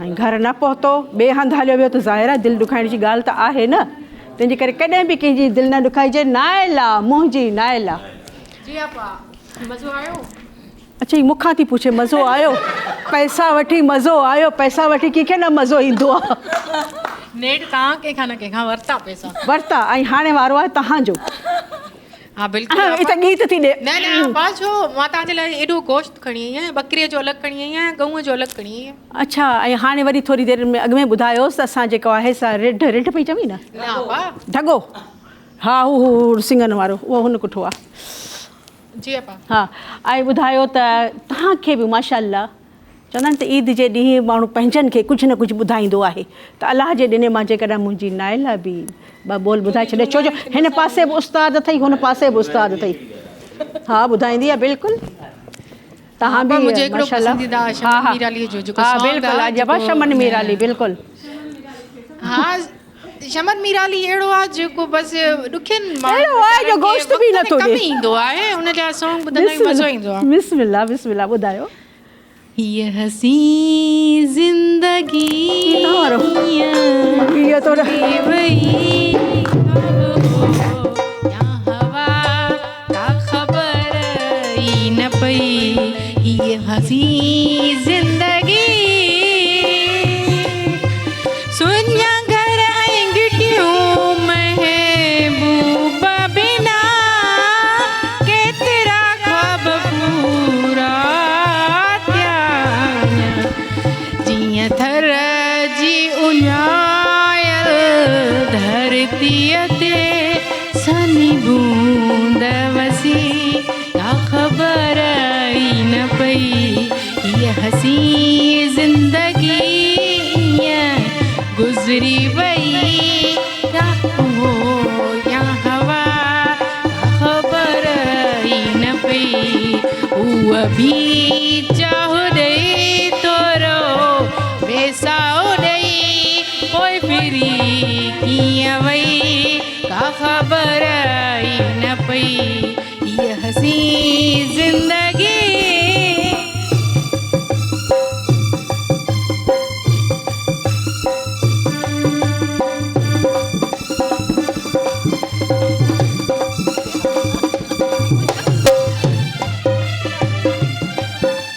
ऐं घर न पहुतो ॿिए हंधि हलियो वियो त ज़ाहिर आहे दिलि ॾुखाइण जी ॻाल्हि त आहे न तंहिंजे करे कॾहिं बि कंहिंजी दिलि न ॾुखाइजे नाइला मुंहिंजी नाइला मज़ो आयो अच्छा ही मूंखां थी पुछे मज़ो आयो पैसा वठी मज़ो आयो पैसा वठी कंहिंखे न मज़ो ईंदो आहे नेट तव्हां कंहिंखां न कंहिंखां वरिता पैसा वरिता ऐं हाणे वारो आहे तव्हांजो हा बिल्कुलु त गीत थी ॾे न बा छो मां तव्हांजे लाइ एॾो गोश्त खणी आई आहियां बकरीअ जो अलॻि खणी आई आहियां गऊं जो अलॻि खणी आई आहियां अच्छा ऐं हाणे वरी थोरी देरि में अॻु में ॿुधायोसि त असां जेको आहे सा रिढ पई चवी न ढगो हा हू सिंगन वारो उहो हुन कुठो आहे जी अपा हा ऐं ॿुधायो त तव्हांखे बि माशाल्लाह चवंदा आहिनि त ईद जे ॾींहुं माण्हू पंहिंजनि खे कुझु न कुझु ॿुधाईंदो आहे त अलाह जे ॾिने मां जेकॾहिं मुंहिंजी नाइला बि ॿ बोल ॿुधाए छॾे छो जो हिन पासे बि उस्ताद अथई हुन पासे बि उस्ताद अथई हा ॿुधाईंदी आहे बिल्कुलु तव्हां बि माशाल्लाह हा बिल्कुलु शमन मीराली बिल्कुलु हा शमन मीराली अहिड़ो आहे जेको बसि ॾुखियनि अहिड़ो आहे जो गोश्त बि नथो ॾे ईंदो आहे हुन जा सॉन्ग ॿुधंदा आहियूं मज़ो ईंदो आहे बिस्मिल्लाह ॿुधायो ये हसी जिंदगी ये तो हवा का खबर ही न पई ये हसी जिंदगी सुनिया घर आएंगिटियों महबूबा बिना के तेरा ख्वाब पूरा जिया थर जी उञायल धरतीअ ते सनी बूंद वसी का ख़बर ई न पई ये हसी ज़िंदगी गुज़री वई क्या हो या हवा का ख़बर ई न पई उहा भी चाहो ॾेई तोरो बेसाओ ॾेई पोइ फिरी कीअं वई का ख़बर ई न पई